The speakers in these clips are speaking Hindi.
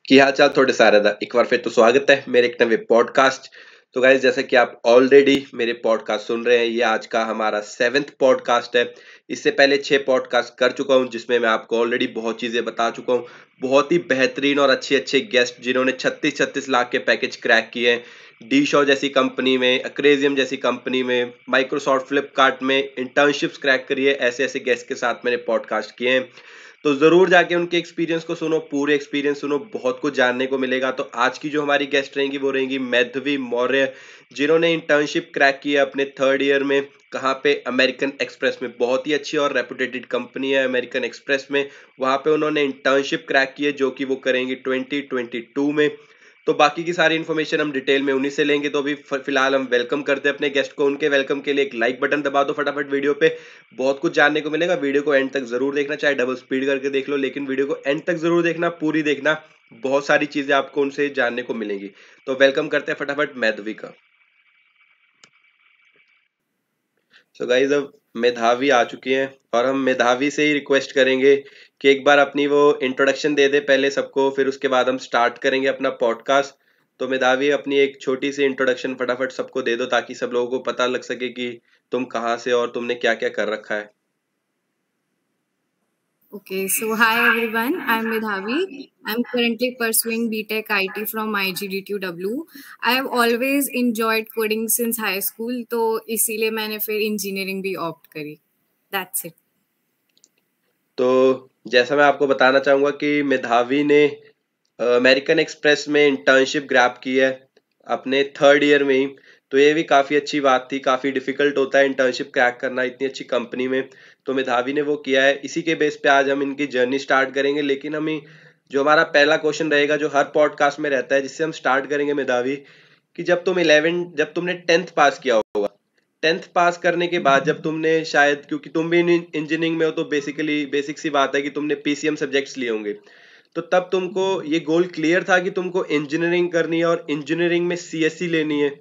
ਕੀ ਹਾਲ ਚਾਲ ਤੁਹਾਡੇ ਸਾਰਿਆਂ ਦਾ ਇੱਕ ਵਾਰ ਫਿਰ ਤੋਂ स्वागत है मेरे एक नवे पॉडकास्ट। तो गाइस जैसा कि आप ऑलरेडी मेरे पॉडकास्ट सुन रहे हैं, ये आज का हमारा 7th पॉडकास्ट है। इससे पहले 6 पॉडकास्ट कर चुका हूं जिसमें मैं आपको ऑलरेडी बहुत चीजें बता चुका हूं। बहुत ही बेहतरीन और अच्छे अच्छे गेस्ट जिन्होंने 36-36 लाख के पैकेज क्रैक किए हैं। डी शो जैसी कंपनी में, अक्रेजियम जैसी कंपनी में, माइक्रोसॉफ्ट फ्लिपकार्ट में इंटर्नशिप्स क्रैक करी है, ऐसे ऐसे गेस्ट के साथ मैंने पॉडकास्ट किए हैं। तो जरूर जाके उनके एक्सपीरियंस को सुनो, पूरे एक्सपीरियंस सुनो, बहुत कुछ जानने को मिलेगा। तो आज की जो हमारी गेस्ट रहेंगी वो रहेंगी मैधवी मौर्य, जिन्होंने इंटर्नशिप क्रैक किया अपने 3rd ईयर में। कहाँ पे? अमेरिकन एक्सप्रेस में। बहुत ही अच्छी और रेपुटेटेड कंपनी है अमेरिकन एक्सप्रेस में। वहां पे उन्होंने इंटर्नशिप क्रैक की है जो कि वो करेंगी 2022 में। तो बाकी की सारी इन्फॉर्मेशन हम डिटेल में उन्हीं से लेंगे। तो अभी फिलहाल हम वेलकम करते हैं अपने गेस्ट को। उनके वेलकम के लिए एक लाइक बटन दबा दो फटाफट वीडियो पे, बहुत कुछ जानने को मिलेगा। वीडियो को एंड तक जरूर देखना, चाहे डबल स्पीड करके देख लो, लेकिन वीडियो को एंड तक जरूर देखना, पूरी देखना। बहुत सारी चीजें आपको उनसे जानने को मिलेंगी। तो वेलकम करते हैं फटाफट मैधवी का। सो गाइस, अब मेधावी आ चुकी हैं और हम मेधावी से ही रिक्वेस्ट करेंगे कि एक बार अपनी वो इंट्रोडक्शन दे दे पहले सबको, फिर उसके बाद हम स्टार्ट करेंगे अपना पॉडकास्ट। तो मेधावी, अपनी एक छोटी सी इंट्रोडक्शन फटाफट सबको दे दो ताकि सब लोगों को पता लग सके कि तुम कहाँ से और तुमने क्या क्या कर रखा है। Okay, so hi everyone. I'm Medhavi. I'm currently pursuing BTech IT from IGDTUW. I have always enjoyed coding since high school, तो इसीलिए मैंने फिर इंजीनियरिंग भी ऑप्ट करी. That's it. तो जैसा मैं आपको बताना चाहूंगा कि मेधावी ने अमेरिकन एक्सप्रेस में इंटर्नशिप ग्रैब की है अपने 3rd ईयर में ही। तो ये भी काफ़ी अच्छी बात थी। काफ़ी डिफिकल्ट होता है इंटर्नशिप क्रैक करना इतनी अच्छी कंपनी में। तो मेधावी ने वो किया है। इसी के बेस पे आज हम इनकी जर्नी स्टार्ट करेंगे। लेकिन हमें जो हमारा पहला क्वेश्चन रहेगा, जो हर पॉडकास्ट में रहता है, जिससे हम स्टार्ट करेंगे मेधावी, कि जब तुमने 10th पास किया होगा, 10th पास करने के बाद जब तुमने शायद, क्योंकि तुम भी इंजीनियरिंग में हो, तो बेसिकली बेसिक सी बात है कि तुमने पीसीएम सब्जेक्ट्स लिए होंगे। तो तब तुमको ये गोल क्लियर था कि तुमको इंजीनियरिंग करनी है और इंजीनियरिंग में सीएससी लेनी है,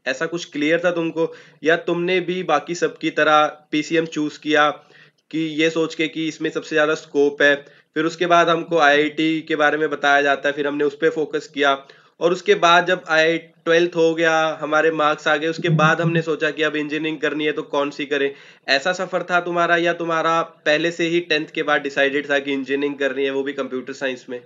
ऐसा कुछ क्लियर था तुमको? या तुमने भी बाकी सबकी तरह पीसीएम चूज किया कि ये सोच के कि इसमें सबसे ज्यादा स्कोप है, फिर उसके बाद हमको आईआईटी के बारे में बताया जाता है, फिर हमने उस पर फोकस किया, और उसके बाद जब आई 12th हो गया, हमारे मार्क्स आ गए, उसके बाद हमने सोचा कि अब इंजीनियरिंग करनी है तो कौन सी करें? ऐसा सफर था तुम्हारा, या तुम्हारा पहले से ही 10th के बाद डिसाइडेड था कि इंजीनियरिंग करनी है, वो भी कंप्यूटर साइंस में?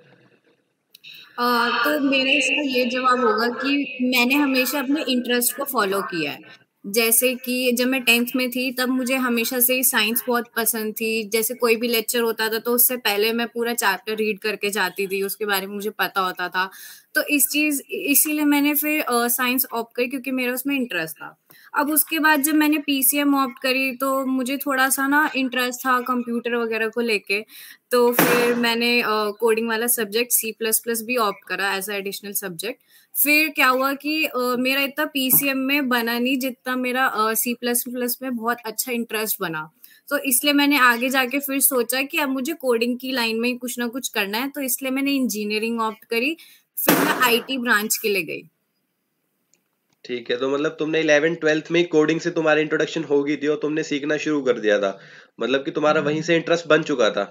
तो मेरा इसका ये जवाब होगा कि मैंने हमेशा अपने इंटरेस्ट को फॉलो किया है। जैसे कि जब मैं 10th में थी तब मुझे हमेशा से ही साइंस बहुत पसंद थी। जैसे कोई भी लेक्चर होता था तो उससे पहले मैं पूरा चैप्टर रीड करके जाती थी, उसके बारे में मुझे पता होता था। तो इसीलिए मैंने फिर साइंस ऑप्ट करी क्योंकि मेरा उसमें इंटरेस्ट था। अब उसके बाद जब मैंने पीसीएम ऑप्ट करी तो मुझे थोड़ा सा ना इंटरेस्ट था कंप्यूटर वगैरह को लेके। तो फिर मैंने कोडिंग वाला सब्जेक्ट C++ भी ऑप्ट करा एज अ एडिशनल सब्जेक्ट। फिर क्या हुआ कि मेरा इतना पीसीएम में बना नहीं जितना मेरा C++ में बहुत अच्छा इंटरेस्ट बना। तो इसलिए मैंने आगे जाके फिर सोचा कि अब मुझे कोडिंग की लाइन में ही कुछ ना कुछ करना है, तो इसलिए मैंने इंजीनियरिंग ऑप्ट करी। फिर मैं आईटी ब्रांच के लिए गई। ठीक है, तो मतलब तुमने 11th-12th में कोडिंग से तुम्हारी इंट्रोडक्शन हो गई थी और तुमने सीखना शुरू कर दिया था, मतलब कि तुम्हारा वहीं से इंटरेस्ट बन चुका था।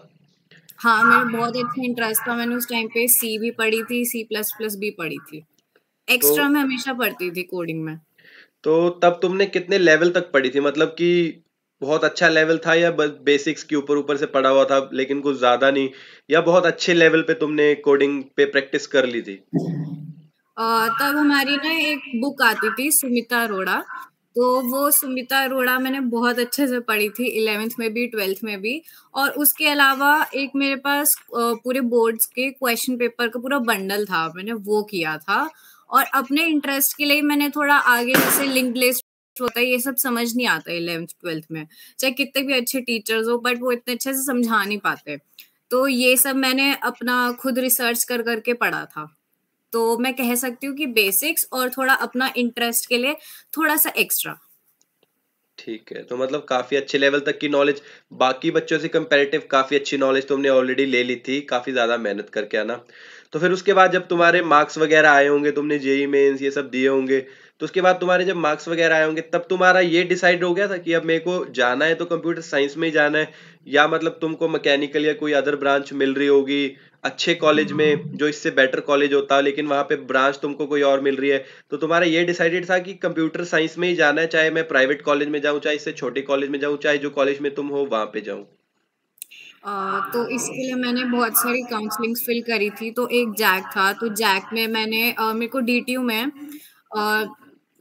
हाँ, मेरा बहुत अच्छा इंटरेस्ट था। मैंने उस टाइम पे सी भी पढ़ी थी, C++ भी पढ़ी थी। तो एक्स्ट्रा मैं हमेशा पढ़ती थी कोडिंग में। तो तब तुमने कितने लेवल तक पढ़ी थी? मतलब कि बहुत अच्छा लेवल था, या बस बेसिक्स के ऊपर ऊपर से पढ़ा हुआ था लेकिन कुछ ज्यादा नहीं, या बहुत अच्छे लेवल पे तुमने कोडिंग पे प्रैक्टिस कर ली थी? तब हमारी ना एक बुक आती थी सुमिता अरोड़ा। तो वो सुमिता अरोड़ा मैंने बहुत अच्छे से पढ़ी थी 11th में भी 12th में भी। और उसके अलावा एक मेरे पास पूरे बोर्ड्स के क्वेश्चन पेपर का पूरा बंडल था, मैंने वो किया था। और अपने इंटरेस्ट के लिए मैंने थोड़ा आगे, जैसे लिंक्ड लिस्ट होता है, ये सब समझ नहीं आता 11th 12th में, चाहे कितने भी अच्छे टीचर्स हो बट वो इतने अच्छे से समझा नहीं पाते। तो ये सब मैंने अपना खुद रिसर्च कर करके पढ़ा था। तो मैं कह सकती हूँ कि बेसिक्स और थोड़ा अपना इंटरेस्ट के लिए थोड़ा सा एक्स्ट्रा। ठीक है, तो मतलब काफी अच्छे लेवल तक की नॉलेज, बाकी बच्चों से कंपैरेटिव काफी अच्छी नॉलेज तुमने ऑलरेडी ले ली थी, काफी ज्यादा मेहनत करके आना। तो फिर उसके बाद जब तुम्हारे मार्क्स वगैरह आए होंगे, तुमने जेई मेंस ये सब दिए होंगे, तो उसके बाद तुम्हारे जब मार्क्स वगैरह आए होंगे, तब तुम्हारा ये डिसाइड हो गया था कि अब मेरे को जाना है तो कंप्यूटर साइंस में ही जाना है, या मतलब तुमको मैकेनिकल या कोई अदर ब्रांच मिल रही होगी, अच्छे कॉलेज में जो इससे बेटर कॉलेज होता, लेकिन वहां पे ब्रांच तुमको कोई और मिल रही है, तो तुम्हारा ये डिसाइडेड था कि कंप्यूटर साइंस में ही जाना है, चाहे मैं प्राइवेट कॉलेज में जाऊं, चाहे इससे छोटे कॉलेज में जाऊं, चाहे जो कॉलेज में तुम हो वहां पे जाऊं? तो इसके लिए मैंने बहुत सारी काउंसलिंग्स फिल करी थी। तो एक जैक था, तो जैक में मेरे को डीटीयू में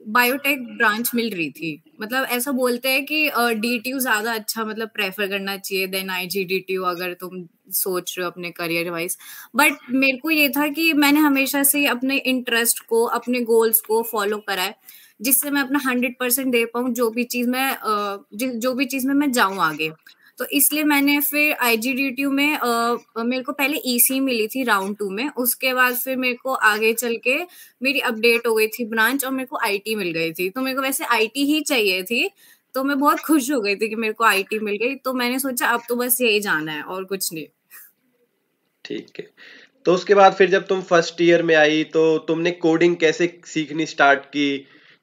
बायोटेक ब्रांच मिल रही थी। मतलब ऐसा बोलते हैं कि डीटीयू ज्यादा अच्छा मतलब प्रेफर करना चाहिए देन आईजीडीटीयू, अगर तुम सोच रहे हो अपने करियर वाइज। बट मेरे को ये था कि मैंने हमेशा से अपने इंटरेस्ट को, अपने गोल्स को फॉलो करा है, जिससे मैं अपना 100% दे पाऊँ जो भी चीज में जो भी चीज में मैं जाऊं आगे। तो इसलिए मैंने फिर आईजीडीटीयू में मेरे को पहले ईसी मिली थी राउंड 2 में। उसके बाद फिर मेरे को आगे चल के मेरी अपडेट हो गई थी ब्रांच, और मेरे को आईटी मिल गई थी। तो मेरे को वैसे आईटी ही चाहिए थी, तो मैं बहुत खुश हो गई थी कि मेरे को आईटी मिल गई। तो मैंने सोचा अब तो बस यही जाना है और कुछ नहीं। ठीक है। तो उसके बाद फिर जब तुम फर्स्ट ईयर में आई तो तुमने कोडिंग कैसे सीखनी स्टार्ट की?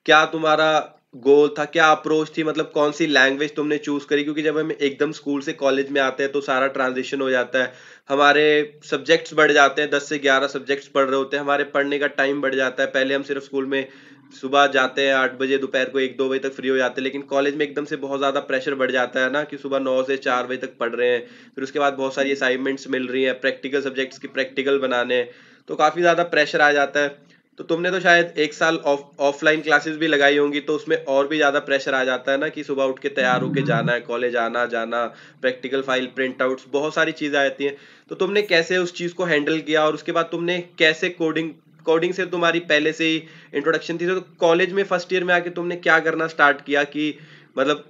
क्या तुम्हारा गोल था, क्या अप्रोच थी, मतलब कौन सी लैंग्वेज तुमने चूज करी? क्योंकि जब हम एकदम स्कूल से कॉलेज में आते हैं तो सारा ट्रांजिशन हो जाता है, हमारे सब्जेक्ट्स बढ़ जाते हैं, 10 से 11 सब्जेक्ट्स पढ़ रहे होते हैं, हमारे पढ़ने का टाइम बढ़ जाता है। पहले हम सिर्फ स्कूल में सुबह जाते हैं 8 बजे, दोपहर को 1-2 बजे तक फ्री हो जाते हैं, लेकिन कॉलेज में एकदम से बहुत ज़्यादा प्रेशर बढ़ जाता है ना, कि सुबह 9 से 4 बजे तक पढ़ रहे हैं, फिर उसके बाद बहुत सारी असाइनमेंट्स मिल रही हैं, प्रैक्टिकल सब्जेक्ट्स की प्रैक्टिकल बनाने हैं, तो काफ़ी ज़्यादा प्रेशर आ जाता है। तो तुमने तो शायद 1 साल ऑफलाइन क्लासेस भी लगाई होंगी, तो उसमें और भी ज़्यादा प्रेशर आ जाता है ना, कि सुबह उठ के तैयार होके जाना है कॉलेज, आना जाना, प्रैक्टिकल फाइल प्रिंट आउट्स, बहुत सारी चीज़ें आती हैं। तो तुमने कैसे उस चीज़ को हैंडल किया, और उसके बाद तुमने कैसे कोडिंग कोडिंग से तुम्हारी पहले से ही इंट्रोडक्शन थी, तो कॉलेज में फर्स्ट ईयर में आके तुमने क्या करना स्टार्ट किया कि मतलब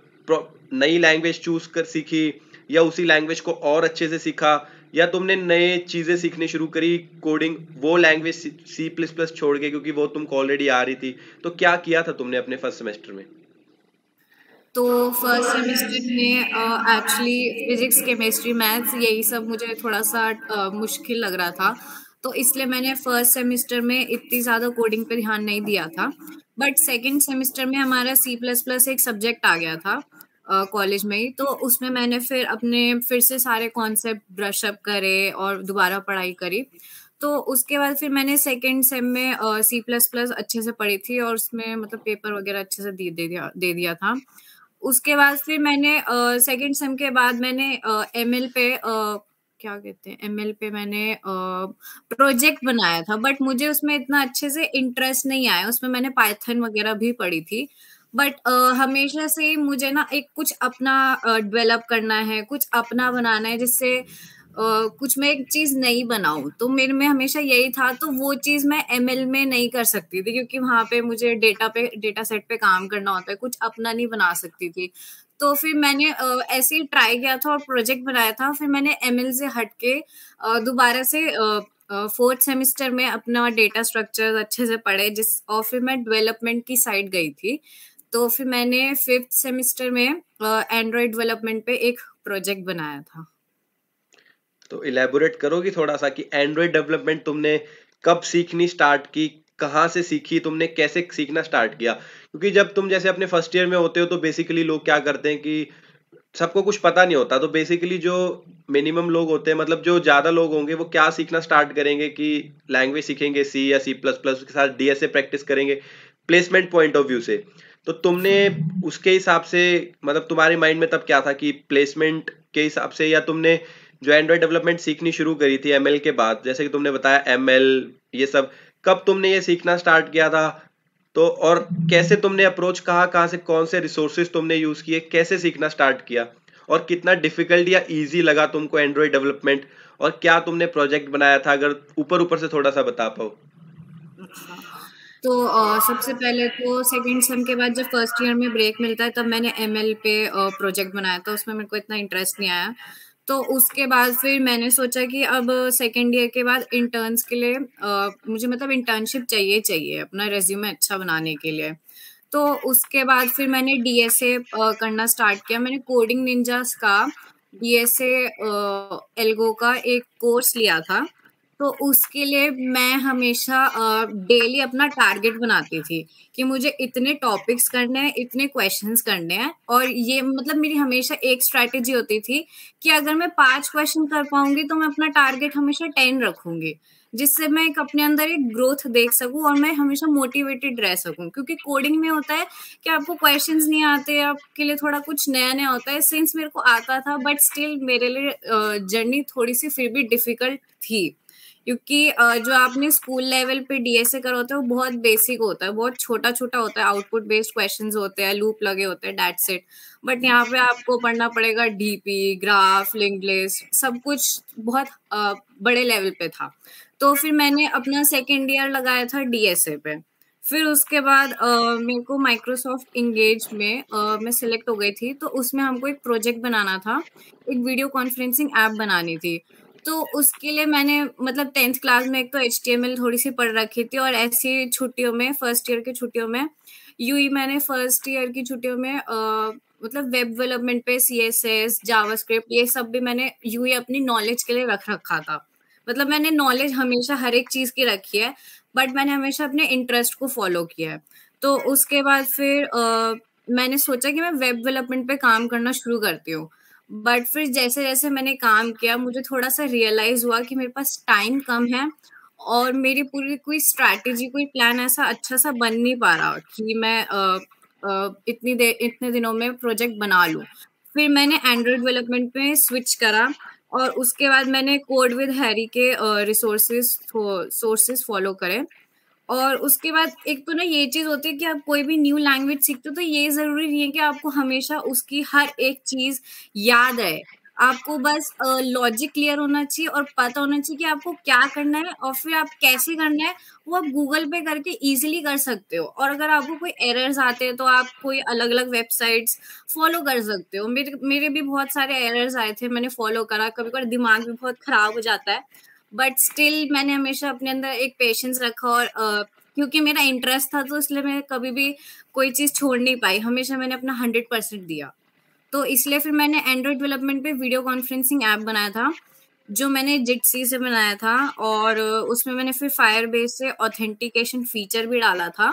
नई लैंग्वेज चूज कर सीखी, या उसी लैंग्वेज को और अच्छे से सीखा, या तुमने नए चीजें सीखनी शुरू करी कोडिंग वो लैंग्वेज C++ छोड़ के, क्योंकि वो तुमको ऑलरेडी आ रही थी? तो क्या किया था तुमने अपने फर्स्ट सेमेस्टर में? तो फर्स्ट सेमेस्टर में एक्चुअली फिजिक्स, केमिस्ट्री, मैथ्स यही सब मुझे थोड़ा सा मुश्किल लग रहा था। तो इसलिए मैंने फर्स्ट सेमेस्टर में इतनी ज़्यादा कोडिंग पे ध्यान नहीं दिया था। बट सेकंड सेमेस्टर में हमारा C++ एक सब्जेक्ट आ गया था कॉलेज में ही। तो उसमें मैंने फिर से सारे कॉन्सेप्ट ब्रश अप करे और दोबारा पढ़ाई करी। तो उसके बाद फिर मैंने सेकेंड सेम में C++ अच्छे से पढ़ी थी, और उसमें मतलब पेपर वगैरह अच्छे से दे दिया था। उसके बाद फिर मैंने सेकंड सेम के बाद मैंने एमएल पे क्या कहते हैं, एमएल पे मैंने प्रोजेक्ट बनाया था। बट मुझे उसमें इतना अच्छे से इंटरेस्ट नहीं आया। उसमें मैंने पाइथन वगैरह भी पढ़ी थी। बट हमेशा से ही मुझे ना एक कुछ अपना डेवलप करना है, कुछ अपना बनाना है, जिससे कुछ मैं एक चीज नहीं बनाऊं। तो मेरे में हमेशा यही था। तो वो चीज मैं एमएल में नहीं कर सकती थी, क्योंकि वहां पे मुझे डेटा सेट पे काम करना होता है, कुछ अपना नहीं बना सकती थी। तो फिर मैंने ऐसे ही ट्राई किया था और प्रोजेक्ट बनाया था। फिर मैंने एमएल से हट के दोबारा से फोर्थ सेमेस्टर में अपना डेटा स्ट्रक्चर अच्छे से पढ़े, और फिर मैं डेवलपमेंट की साइड गई थी। तो फिर मैंने फिफ्थ सेमेस्टर में एंड्रॉयड डेवलपमेंट पे एक प्रोजेक्ट बनाया था। तो इलेबोरेट करोगी थोड़ा सा कि एंड्रॉयड डेवलपमेंट तुमने कब सीखनी स्टार्ट की, कहाँ से सीखी तुमने, कैसे सीखना स्टार्ट किया? क्योंकि जब तुम जैसे अपने फर्स्ट ईयर में होते हो तो बेसिकली लोग क्या करते हैं कि सबको कुछ पता नहीं होता, तो बेसिकली जो मिनिमम लोग होते हैं, मतलब जो ज्यादा लोग होंगे, वो क्या सीखना स्टार्ट करेंगे कि लैंग्वेज सीखेंगे C या C++, उसके साथ डीएसए प्रैक्टिस करेंगे प्लेसमेंट पॉइंट ऑफ व्यू से। तो तुमने उसके हिसाब से, मतलब तुम्हारे माइंड में तब क्या था कि प्लेसमेंट के हिसाब से, या तुमने जो एंड्रॉयड डेवलपमेंट सीखनी शुरू करी थी एमएल के बाद, जैसे कि तुमने बताया एमएल ये सब, कब तुमने ये सीखना स्टार्ट किया था? तो और कैसे तुमने अप्रोच, कहाँ कहाँ से कौन से रिसोर्सेज तुमने यूज किए, कैसे सीखना स्टार्ट किया, और कितना डिफिकल्ट या इजी लगा तुमको एंड्रॉयड डेवलपमेंट, और क्या तुमने प्रोजेक्ट बनाया था, अगर ऊपर ऊपर से थोड़ा सा बता पाओ? अच्छा। तो सबसे पहले तो सेकंड सेम के बाद जब फर्स्ट ईयर में ब्रेक मिलता है, तब मैंने एमएल पे प्रोजेक्ट बनाया था। उसमें मेरे को इतना इंटरेस्ट नहीं आया। तो उसके बाद फिर मैंने सोचा कि अब सेकंड ईयर के बाद इंटर्न्स के लिए मुझे मतलब इंटर्नशिप चाहिए चाहिए अपना रेज्यूमे अच्छा बनाने के लिए। तो उसके बाद फिर मैंने डीएसए करना स्टार्ट किया। मैंने कोडिंग निंजास का डीएसए एल्गो का एक कोर्स लिया था। तो उसके लिए मैं हमेशा डेली अपना टारगेट बनाती थी कि मुझे इतने टॉपिक्स करने हैं, इतने क्वेश्चंस करने हैं। और ये मतलब मेरी हमेशा एक स्ट्रैटेजी होती थी कि अगर मैं 5 क्वेश्चन कर पाऊंगी तो मैं अपना टारगेट हमेशा 10 रखूंगी, जिससे मैं एक अपने अंदर एक ग्रोथ देख सकूं और मैं हमेशा मोटिवेटेड रह सकूं। क्योंकि कोडिंग में होता है कि आपको क्वेश्चंस नहीं आते, आपके लिए थोड़ा कुछ नया नया होता है। सिंस मेरे को आता था, बट स्टिल मेरे लिए जर्नी थोड़ी सी फिर भी डिफिकल्ट थी। क्योंकि जो आपने स्कूल लेवल पे डीएसए करा होता है वो बहुत बेसिक होता है, बहुत छोटा छोटा होता है, आउटपुट बेस्ड क्वेश्चंस होते हैं, लूप लगे होते हैं, दैट्स इट। बट यहाँ पे आपको पढ़ना पड़ेगा डीपी, ग्राफ, लिंक्ड लिस्ट, सब कुछ बहुत बड़े लेवल पे था। तो फिर मैंने अपना सेकेंड ईयर लगाया था डीएसए पे। फिर उसके बाद मेरे को माइक्रोसॉफ्ट इंगेज में मैं सिलेक्ट हो गई थी। तो उसमें हमको एक प्रोजेक्ट बनाना था, एक वीडियो कॉन्फ्रेंसिंग ऐप बनानी थी। तो उसके लिए मैंने मतलब 10th क्लास में एक तो HTML थोड़ी सी पढ़ रखी थी, और ऐसी छुट्टियों में, फर्स्ट ईयर की छुट्टियों में, यूई मैंने फर्स्ट ईयर की छुट्टियों में मतलब वेब डेवलपमेंट पे CSS, जावास्क्रिप्ट, ये सब भी मैंने यूई अपनी नॉलेज के लिए रख रखा था। मतलब मैंने नॉलेज हमेशा हर एक चीज की रखी है, बट मैंने हमेशा अपने इंटरेस्ट को फॉलो किया है। तो उसके बाद फिर मैंने सोचा कि मैं वेब डेवलपमेंट पे काम करना शुरू करती हूँ। बट फिर जैसे जैसे मैंने काम किया, मुझे थोड़ा सा रियलाइज हुआ कि मेरे पास टाइम कम है, और मेरी पूरी कोई स्ट्रैटेजी, कोई प्लान ऐसा अच्छा सा बन नहीं पा रहा कि मैं इतने दिनों में प्रोजेक्ट बना लूं। फिर मैंने एंड्रॉइड डेवलपमेंट में स्विच करा, और उसके बाद मैंने कोड विद हैरी के सोर्सेस फॉलो करे। और उसके बाद एक तो ना ये चीज होती है कि आप कोई भी न्यू लैंग्वेज सीखते हो तो ये जरूरी नहीं है कि आपको हमेशा उसकी हर एक चीज याद है। आपको बस लॉजिक क्लियर होना चाहिए और पता होना चाहिए कि आपको क्या करना है, और फिर आप कैसे करना है वो आप गूगल पे करके इजीली कर सकते हो। और अगर आपको कोई एरर्स आते हैं तो आप कोई अलग अलग वेबसाइट्स फॉलो कर सकते हो। मेरे मेरे भी बहुत सारे एरर्स आए थे, मैंने फॉलो करा। कभी कभी दिमाग भी बहुत खराब हो जाता है, बट स्टिल मैंने हमेशा अपने अंदर एक पेशेंस रखा। और क्योंकि मेरा इंटरेस्ट था तो इसलिए मैं कभी भी कोई चीज छोड़ नहीं पाई, हमेशा मैंने अपना 100% दिया। तो इसलिए फिर मैंने एंड्रॉइड डेवलपमेंट पे वीडियो कॉन्फ्रेंसिंग ऐप बनाया था, जो मैंने जिटसी से बनाया था। और उसमें मैंने फिर फायरबेस से ऑथेंटिकेशन फीचर भी डाला था।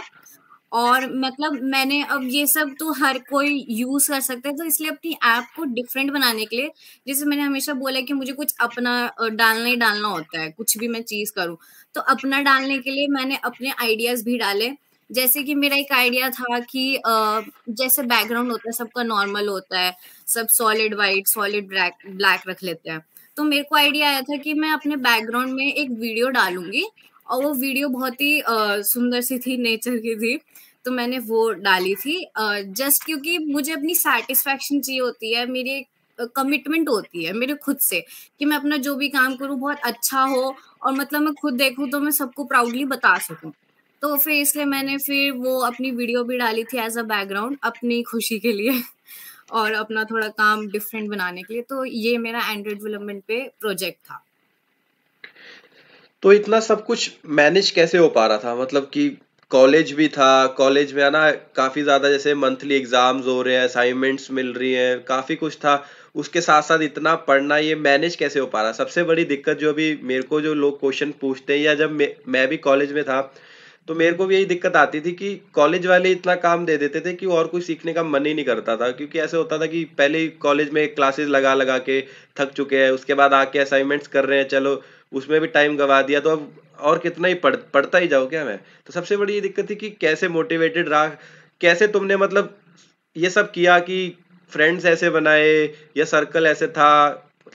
और मतलब मैंने अब ये सब तो हर कोई यूज कर सकता है, तो इसलिए अपनी ऐप को डिफरेंट बनाने के लिए, जैसे मैंने हमेशा बोला कि मुझे कुछ अपना डालना ही डालना होता है, कुछ भी मैं चीज करूँ। तो अपना डालने के लिए मैंने अपने आइडियाज भी डाले। जैसे कि मेरा एक आइडिया था कि जैसे बैकग्राउंड होता है सबका नॉर्मल होता है, सब solid white, solid black black रख लेते हैं। तो मेरे को आइडिया आया था कि मैं अपने बैकग्राउंड में एक वीडियो डालूंगी, और वो वीडियो बहुत ही सुंदर सी थी, नेचर की थी। तो मैंने वो डाली थी जस्ट क्योंकि मुझे अपनी सेटिस्फेक्शन चाहिए होती है, मेरी कमिटमेंट होती है मेरे खुद से, कि मैं अपना जो भी काम करूँ बहुत अच्छा हो, और मतलब मैं खुद देखूँ तो मैं सबको प्राउडली बता सकूँ। तो फिर इसलिए मैंने फिर वो अपनी वीडियो भी डाली थी एज अ बैकग्राउंड अपनी खुशी के लिए और अपना थोड़ा काम डिफरेंट बनाने के लिए। तो ये मेरा एंड्रॉइड डेवलपमेंट पे प्रोजेक्ट था। तो इतना सब कुछ मैनेज कैसे हो पा रहा था? मतलब कि कॉलेज भी था, कॉलेज में आना काफी ज्यादा, जैसे मंथली एग्जाम्स हो रहे हैं, असाइनमेंट्स मिल रही हैं, काफी कुछ था। उसके साथ साथ इतना पढ़ना, ये मैनेज कैसे हो पा रहा? सबसे बड़ी दिक्कत जो अभी मेरे को जो लोग क्वेश्चन पूछते हैं, या जब मैं भी कॉलेज में था तो मेरे को भी यही दिक्कत आती थी कि कॉलेज वाले इतना काम दे देते थे कि और कुछ सीखने का मन ही नहीं करता था। क्योंकि ऐसे होता था कि पहले ही कॉलेज में क्लासेस लगा लगा के थक चुके हैं, उसके बाद आके असाइनमेंट्स कर रहे हैं, चलो उसमें भी टाइम गवा दिया, तो अब और कितना ही पढ़ता ही जाओ क्या मैं। तो सबसे बड़ी ये दिक्कत थी कि कैसे मोटिवेटेड रहा, कैसे तुमने मतलब ये सब किया कि फ्रेंड्स ऐसे बनाए या सर्कल ऐसे था,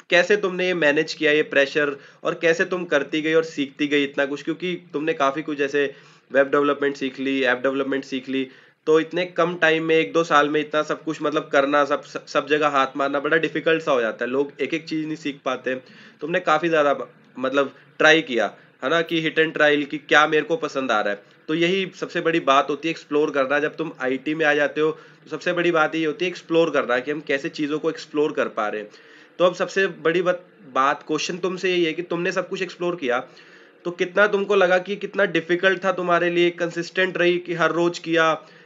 कैसे तुमने ये मैनेज किया ये प्रेशर, और कैसे तुम करती गई और सीखती गई इतना कुछ? क्योंकि तुमने काफी कुछ जैसे वेब डेवलपमेंट सीख ली, ऐप डेवलपमेंट सीख ली, तो इतने कम टाइम में, 1-2 साल में इतना सब कुछ मतलब करना, सब जगह हाथ मारना बड़ा डिफिकल्ट सा हो जाता है, लोग एक एक चीज नहीं सीख पाते। तुमने काफी ज्यादा मतलब ट्राई किया है ना, कि हिट एंड ट्रायल, कि क्या मेरे को पसंद आ रहा है। तो यही सबसे बड़ी बात होती है, एक्सप्लोर करना। जब तुम आईटी में आ जाते हो तो सबसे बड़ी बात ये होती है एक्सप्लोर करना, कि हम कैसे चीजों को एक्सप्लोर कर पा रहे हैं। तो अब सबसे बड़ी बात क्वेश्चन तुमसे यही है कि तुमने सब कुछ एक्सप्लोर किया, तो कितना तुमको लगा कि कितना डिफिकल्ट था तुम्हारे लिए, कंसिस्टेंट रही कि हर रोज किया,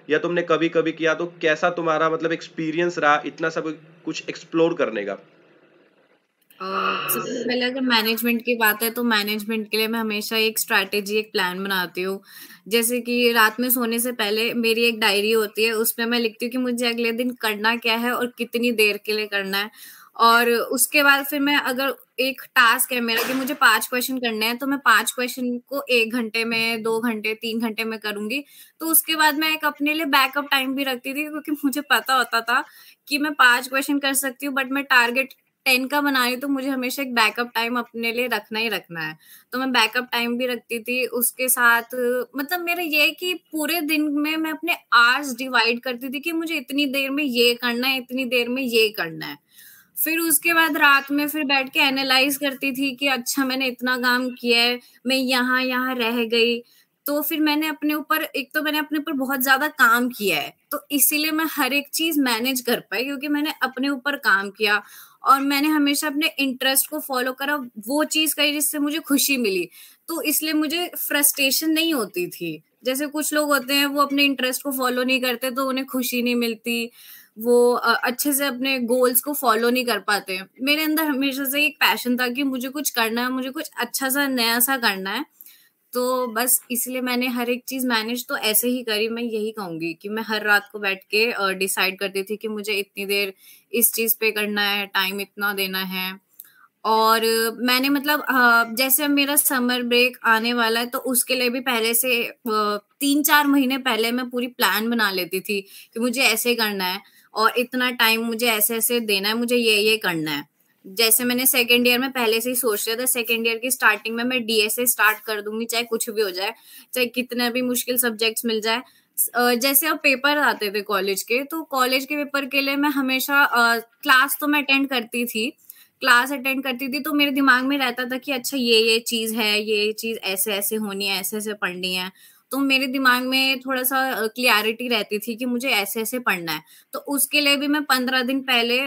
या तुमने कभी कभी किया? तो कैसा तुम्हारा मतलब एक्सपीरियंस रहा इतना सब कुछ एक्सप्लोर करने का? सबसे पहले अगर मैनेजमेंट की बात है तो मैनेजमेंट के लिए मैं हमेशा एक स्ट्रैटेजी, एक प्लान बनाती हूँ। जैसे कि रात में सोने से पहले मेरी एक डायरी होती है, उसमें मैं लिखती हूँ कि मुझे अगले दिन करना क्या है और कितनी देर के लिए करना है। और उसके बाद फिर मैं, अगर एक टास्क है मेरा कि मुझे 5 क्वेश्चन करने हैं, तो मैं 5 क्वेश्चन को 1 घंटे में, 2 घंटे, 3 घंटे में करूँगी। तो उसके बाद मैं एक अपने लिए बैकअप टाइम भी रखती थी, क्योंकि मुझे पता होता था कि मैं 5 क्वेश्चन कर सकती हूँ, बट मैं टारगेट 10 का बना रही हूँ, तो मुझे हमेशा एक बैकअप टाइम अपने लिए रखना ही रखना है। तो मैं बैकअप टाइम भी रखती थी। उसके साथ मतलब मेरा ये है कि पूरे दिन में मैं अपने आवर्स डिवाइड करती थी कि मुझे इतनी देर में ये करना है, इतनी देर में ये करना है। फिर उसके बाद रात में फिर बैठ के एनालाइज करती थी कि अच्छा मैंने इतना काम किया है, मैं यहाँ-यहाँ रह गई। तो फिर मैंने अपने ऊपर, एक तो मैंने अपने ऊपर बहुत ज़्यादा काम किया है, तो इसीलिए मैं हर एक चीज़ मैनेज कर पाई, क्योंकि मैंने अपने ऊपर काम किया और मैंने हमेशा अपने इंटरेस्ट को फ़ॉलो करा, वो चीज़ करी जिससे मुझे खुशी मिली। तो इसलिए मुझे फ्रस्ट्रेशन नहीं होती थी। जैसे कुछ लोग होते हैं, वो अपने इंटरेस्ट को फ़ॉलो नहीं करते तो उन्हें खुशी नहीं मिलती, वो अच्छे से अपने गोल्स को फॉलो नहीं कर पाते। मेरे अंदर हमेशा से एक पैशन था कि मुझे कुछ करना है, मुझे कुछ अच्छा-सा, नया-सा करना है। तो बस इसलिए मैंने हर एक चीज़ मैनेज तो ऐसे ही करी। मैं यही कहूँगी कि मैं हर रात को बैठ के डिसाइड करती थी कि मुझे इतनी देर इस चीज़ पे करना है, टाइम इतना देना है। और मैंने मतलब जैसे अब मेरा समर ब्रेक आने वाला है, तो उसके लिए भी पहले से 3-4 महीने पहले मैं पूरी प्लान बना लेती थी कि मुझे ऐसे करना है और इतना टाइम मुझे ऐसे-ऐसे देना है, मुझे ये-ये करना है। जैसे मैंने सेकंड ईयर में पहले से ही सोच लिया था, सेकंड ईयर की स्टार्टिंग में मैं डीएसए स्टार्ट कर दूँगी, चाहे कुछ भी हो जाए, चाहे कितने भी मुश्किल सब्जेक्ट्स मिल जाए। जैसे अब पेपर आते थे कॉलेज के, तो कॉलेज के पेपर के लिए मैं हमेशा क्लास तो मैं अटेंड करती थी, क्लास अटेंड करती थी, तो मेरे दिमाग में रहता था कि अच्छा ये चीज़ है, ये चीज़ ऐसे-ऐसे होनी है, ऐसे-ऐसे पढ़नी है। तो मेरे दिमाग में थोड़ा-सा क्लैरिटी रहती थी कि मुझे ऐसे-ऐसे पढ़ना है। तो उसके लिए भी मैं 15 दिन पहले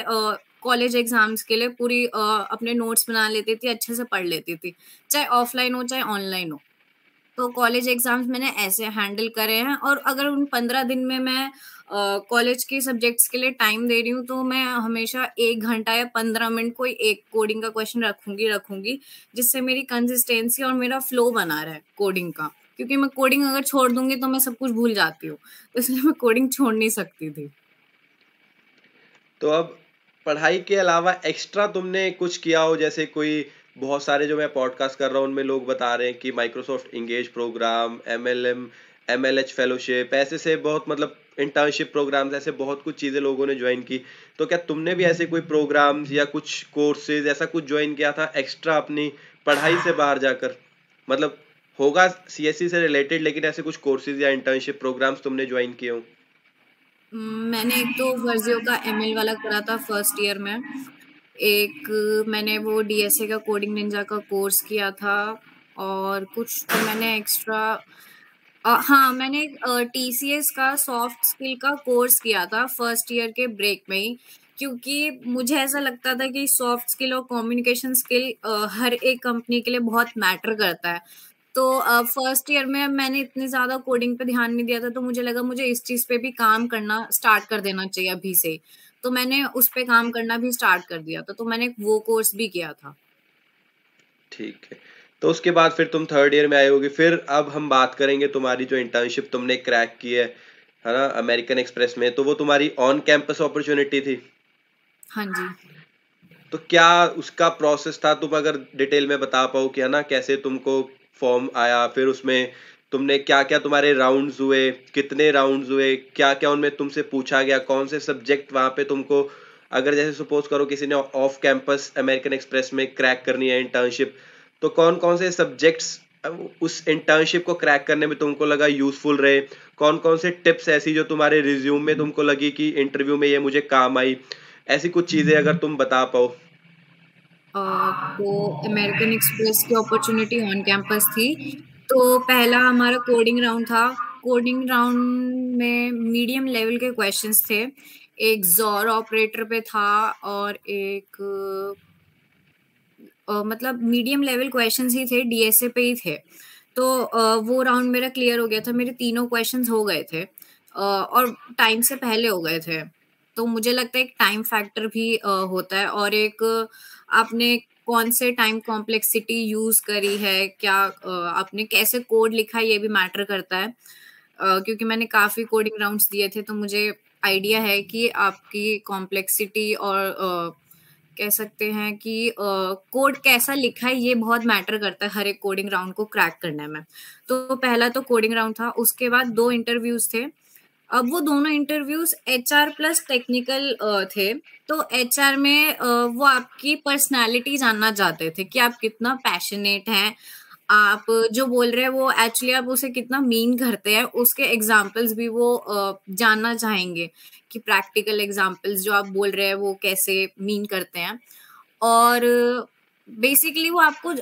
कॉलेज एग्ज़ाम्स के लिए पूरी अपने नोट्स बना लेती थी, अच्छे से पढ़ लेती थी। चाहे ऑफ़लाइन हो, चाहे ऑनलाइन हो। तो कॉलेज एग्ज़ाम्स मैंने ऐसे हैंडल करे हैं, और अगर उन 15 दिन में मैं कॉलेज के सब्जेक्ट्स के लिए टाइम दे रही हूँ, तो मैं हमेशा 1 घंटा या 15 मिनट कोई एक कोडिंग का क्वेश्चन रखूँगी, जिससे मेरी कंसिस्टेंसी और मेरा फ्लो बना रहे कोडिंग का। क्योंकि मैं कोडिंग अगर छोड़ दूँगी तो मैं सब कुछ भूल जाती हूँ। तो इसलिए मैं कोडिंग छोड़ नहीं सकती थी। तो अब पढ़ाई के अलावा एक्स्ट्रा तुमने कुछ किया हो, जैसे कोई बहुत सारे जो मैं पॉडकास्ट कर रहा हूँ उनमें लोग बता रहे हैं कि Microsoft engage program, MLM, MLH fellowship, ऐसे से बहुत मतलब इंटर्नशिप प्रोग्राम्स, ऐसे बहुत कुछ चीज़ें लोगों ने ज्वाइन की। तो क्या तुमने भी ऐसे कोई प्रोग्राम्स या कुछ कोर्सेज ऐसा कुछ ज्वाइन किया था एक्स्ट्रा अपनी पढ़ाई से बाहर जाकर? मतलब होगा सीएससी से रिलेटेड, लेकिन ऐसे कुछ कोर्सेज या इंटर्नशिप प्रोग्राम्स तुमने ज्वाइन किए हो? मैंने एक तो वर्ज़ियो का एमएल वाला करा था फर्स्ट ईयर में। एक मैंने वो डीएसए का कोडिंग निंजा का कोर्स किया था, और कुछ तो मैंने एक्स्ट्रा हाँ, मैंने टीसीएस का सॉफ्ट स्किल का कोर्स किया था फर्स्ट ईयर के ब्रेक में ही, क्योंकि मुझे ऐसा लगता था कि सॉफ्ट स्किल और कम्युनिकेशन स्किल हर एक कंपनी के लिए बहुत मैटर करता है। तो फर्स्ट ईयर में मैंने इतनी ज़्यादा कोडिंग पे ध्यान नहीं दिया था, तो मुझे लगा मुझे इस चीज़ पे भी काम करना स्टार्ट कर देना चाहिए अभी से ही। तो मैंने उस पे काम करना भी स्टार्ट कर दिया था, तो मैंने वो कोर्स भी किया था। ठीक है। तो उसके बाद फिर तुम थर्ड ईयर में आए होगे, फिर अब हम बात करेंगे तुम्हारी जो इंटर्नशिप तुमने क्रैक की है ना, अमेरिकन एक्सप्रेस में, तो वो तुम्हारी ऑन कैंपस अपॉर्चुनिटी थी। हाँ जी। तो क्या उसका प्रोसेस था, तुम अगर डिटेल में बता पाओ कि है ना, कैसे तुमको फॉर्म आया, फिर उसमें तुमने क्या क्या, तुम्हारे राउंड्स हुए, कितने राउंड्स हुए, क्या क्या उनमें तुमसे पूछा गया, कौन से सब्जेक्ट वहां पे तुमको, अगर जैसे सपोज करो किसी ने ऑफ कैंपस अमेरिकन एक्सप्रेस में क्रैक करनी है इंटर्नशिप, तो कौन कौन से सब्जेक्ट्स उस इंटर्नशिप को क्रैक करने में तुमको लगा यूजफुल रहे, कौन कौन से टिप्स ऐसी जो तुम्हारे रिज्यूम में तुमको लगी कि इंटरव्यू में ये मुझे काम आई, ऐसी कुछ चीजें अगर तुम बता पाओ। तो अमेरिकन एक्सप्रेस की अपॉर्चुनिटी ऑन कैंपस थी। तो पहला हमारा कोडिंग राउंड था। कोडिंग राउंड में मीडियम लेवल के क्वेश्चंस थे। एक ज़ोर ऑपरेटर पे था, और एक मतलब मीडियम लेवल क्वेश्चंस ही थे, डीएसए पे ही थे। तो वो राउंड मेरा क्लियर हो गया था, मेरे तीनों क्वेश्चंस हो गए थे, और टाइम से पहले हो गए थे। तो मुझे लगता है एक टाइम फैक्टर भी होता है, और एक आपने कौन से टाइम कॉम्प्लेक्सिटी यूज करी है, क्या आपने कैसे कोड लिखा है, ये भी मैटर करता है। क्योंकि मैंने काफी कोडिंग राउंड्स दिए थे, तो मुझे आइडिया है कि आपकी कॉम्प्लेक्सिटी और कह सकते हैं कि कोड कैसा लिखा है ये बहुत मैटर करता है हर एक कोडिंग राउंड को क्रैक करने में। तो पहला तो कोडिंग राउंड था, उसके बाद 2 इंटरव्यूज थे। अब वो दोनों इंटरव्यूज एचआर प्लस टेक्निकल थे। तो एचआर में वो आपकी पर्सनालिटी जानना चाहते थे कि आप कितना पैशनेट हैं, आप जो बोल रहे हैं वो एक्चुअली आप उसे कितना मीन करते हैं, उसके एग्जाम्पल्स भी वो जानना चाहेंगे कि प्रैक्टिकल एग्जाम्पल्स जो आप बोल रहे हैं वो कैसे मीन करते हैं। और बेसिकली वो आपको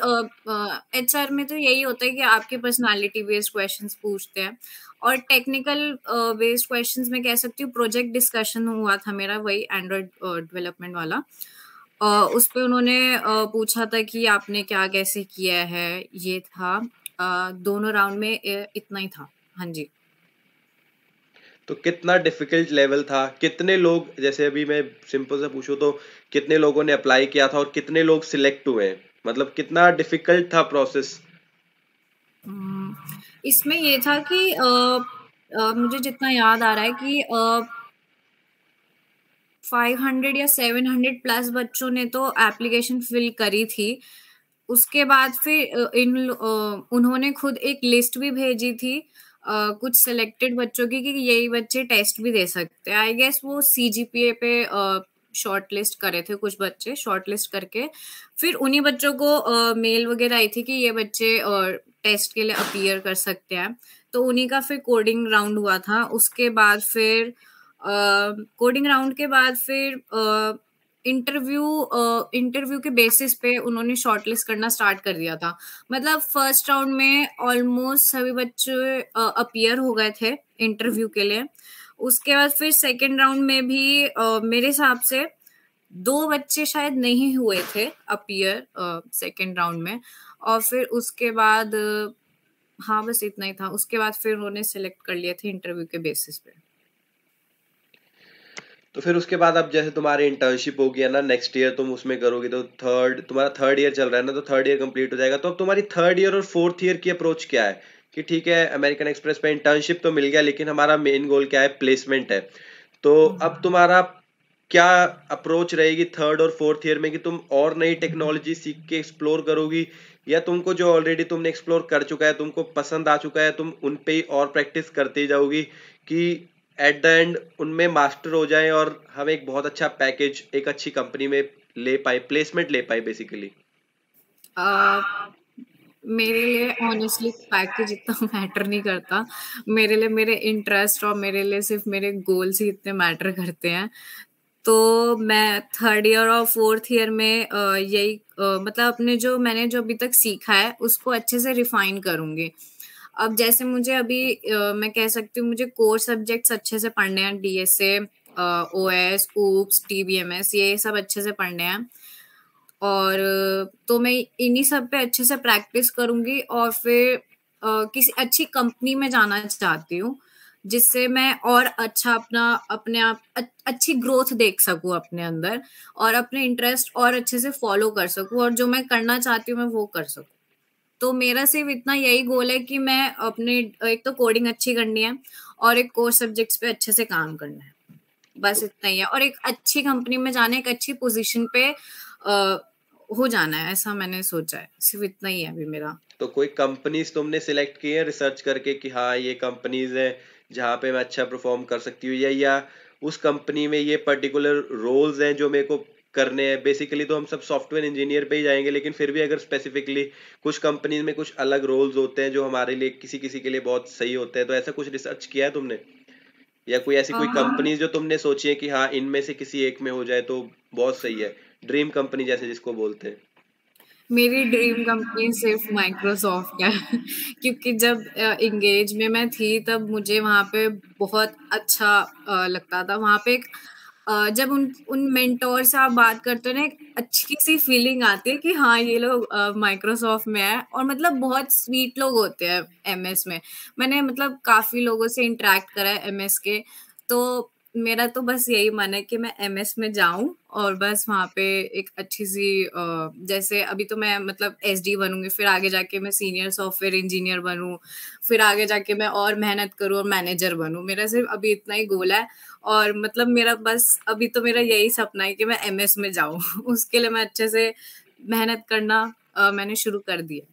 एचआर में तो यही होता है कि आपके पर्सनालिटी बेस्ड क्वेश्चंस पूछते हैं, और टेक्निकल बेस्ड क्वेश्चंस में कह सकती हूँ प्रोजेक्ट डिस्कशन हुआ था मेरा, वही एंड्रॉइड डेवलपमेंट वाला। उस पे उन्होंने पूछा था कि आपने क्या कैसे किया है, ये था। दोनों राउंड में इतना ही था। हाँ जी। तो कितना डिफिकल्ट लेवल था, कितने लोग, जैसे अभी मैं सिंपल से पूछूं तो कितने लोगों ने अप्लाई किया था और कितने लोग सिलेक्ट हुए, मतलब कितना डिफिकल्ट था प्रोसेस? इसमें ये था कि मुझे जितना याद आ रहा है कि 500 या 700 प्लस बच्चों ने तो एप्लीकेशन फिल करी थी। उसके बाद फिर उन्होंने खुद एक लिस्ट भी भेजी थी कुछ सिलेक्टेड बच्चों की कि यही बच्चे टेस्ट भी दे सकते हैं। आई गेस वो सीजीपीए पे शॉर्ट लिस्ट करे थे कुछ बच्चे, शॉर्ट लिस्ट करके फिर उन्हीं बच्चों को मेल वगैरह आई थी कि ये बच्चे टेस्ट के लिए अपीयर कर सकते हैं। तो उन्हीं का फिर कोडिंग राउंड हुआ था। उसके बाद फिर कोडिंग राउंड के बाद फिर इंटरव्यू के बेसिस पे उन्होंने शॉर्टलिस्ट करना स्टार्ट कर दिया था। मतलब फर्स्ट राउंड में ऑलमोस्ट सभी बच्चे अपीयर हो गए थे इंटरव्यू के लिए। उसके बाद फिर सेकेंड राउंड में भी मेरे हिसाब से 2 बच्चे शायद नहीं हुए थे अपीयर सेकेंड राउंड में। और फिर उसके बाद हाँ बस इतना ही था। उसके बाद फिर उन्होंने सिलेक्ट कर लिए थे इंटरव्यू के बेसिस पे। तो फिर उसके बाद अब जैसे तुम्हारी इंटर्नशिप होगी है ना, नेक्स्ट ईयर तुम उसमें करोगे, तो तुम्हारा थर्ड ईयर चल रहा है ना, तो थर्ड ईयर कंप्लीट हो जाएगा। तो अब तुम्हारी थर्ड ईयर और फोर्थ ईयर की अप्रोच क्या है? कि ठीक है, अमेरिकन एक्सप्रेस पे इंटर्नशिप तो मिल गया, लेकिन हमारा मेन गोल क्या है? प्लेसमेंट है। तो अब तुम्हारा क्या अप्रोच रहेगी थर्ड और फोर्थ ईयर में, कि तुम और नई टेक्नोलॉजी सीख के एक्सप्लोर करोगी, या तुमको जो ऑलरेडी तुमने एक्सप्लोर कर चुका है, तुमको पसंद आ चुका है, तुम उन पे ही और प्रैक्टिस करते जाओगी, कि एट द एंड उनमें मास्टर हो जाए और हम एक बहुत अच्छा पैकेज एक अच्छी कंपनी में ले पाए, प्लेसमेंट ले पाए बेसिकली? अ, मेरे लिए ऑनेस्टली पैकेज इतना मैटर नहीं करता। मेरे लिए मेरे इंटरेस्ट और मेरे लिए सिर्फ मेरे गोल्स ही इतने मैटर करते हैं। तो मैं थर्ड ईयर और फोर्थ ईयर में यही मतलब अपने जो मैंने जो अभी तक सीखा है उसको अच्छे से रिफाइन करूंगी। अब जैसे मुझे अभी मैं कह सकती हूँ मुझे कोर सब्जेक्ट्स अच्छे से पढ़ने हैं, डीएसए, ओएस, ऊप्स, टीबीएमएस, ये सब अच्छे से पढ़ने हैं। और तो मैं इन्हीं सब पे अच्छे से प्रैक्टिस करूंगी और फिर किसी अच्छी कंपनी में जाना चाहती हूँ जिससे मैं और अच्छा अपना अपने आप अच्छी ग्रोथ देख सकूं अपने अंदर, और अपने इंटरेस्ट और अच्छे से फॉलो कर सकूं, और जो मैं करना चाहती हूँ मैं वो कर सकूं। तो मेरा सिर्फ इतना यही गोल है कि मैं अपने एक तो कोडिंग अच्छी करनी है और एक कोर सब्जेक्ट्स पे अच्छे से काम करना है। बस तो, इतना ही है, और एक अच्छी कंपनी में जाना, एक अच्छी पोजीशन पे हो जाना है, ऐसा मैंने सोचा है। सिर्फ इतना ही है अभी मेरा। तो कोई कंपनीज तुमने सिलेक्ट की है रिसर्च करके कि हाँ ये कंपनीज है जहाँ पे मैं अच्छा परफॉर्म कर सकती हूँ, या उस कंपनी में ये पर्टिकुलर रोल्स हैं जो मेरे को करने हैं? बेसिकली तो हम सब सॉफ्टवेयर इंजीनियर पे ही जाएंगे, लेकिन फिर भी अगर स्पेसिफिकली कुछ कंपनीज में कुछ अलग रोल्स होते हैं जो हमारे लिए किसी किसी के लिए बहुत सही होते हैं, तो ऐसा कुछ रिसर्च किया है तुमने? या कोई ऐसी कोई हाँ, कंपनी जो तुमने सोची है कि हाँ इनमें से किसी एक में हो जाए तो बहुत सही है, ड्रीम कंपनी जैसे जिसको बोलते हैं? मेरी ड्रीम कंपनी सिर्फ माइक्रोसॉफ्ट है क्योंकि जब इंगेज में मैं थी तब मुझे वहाँ पे बहुत अच्छा लगता था। वहाँ पे जब उन उन मेंटोर से आप बात करते हो ना, एक अच्छी सी फीलिंग आती है कि हाँ ये लोग माइक्रोसॉफ्ट में है, और मतलब बहुत स्वीट लोग होते हैं एमएस में। मैंने मतलब काफी लोगों से इंटरेक्ट करा है एमएस के। तो मेरा तो बस यही मन है कि मैं एमएस में जाऊं और बस वहां पे एक अच्छी सी जैसे अभी तो मैं मतलब एसडी बनूंगी, फिर आगे जाके मैं सीनियर सॉफ्टवेयर इंजीनियर बनूं, फिर आगे जाके मैं और मेहनत करूं और मैनेजर बनूं। मेरा सिर्फ अभी इतना ही गोल है। और मतलब मेरा बस अभी तो मेरा यही सपना है कि मैं एमएस में जाऊं। उसके लिए मैं अच्छे से मेहनत करना मैंने शुरू कर दिया।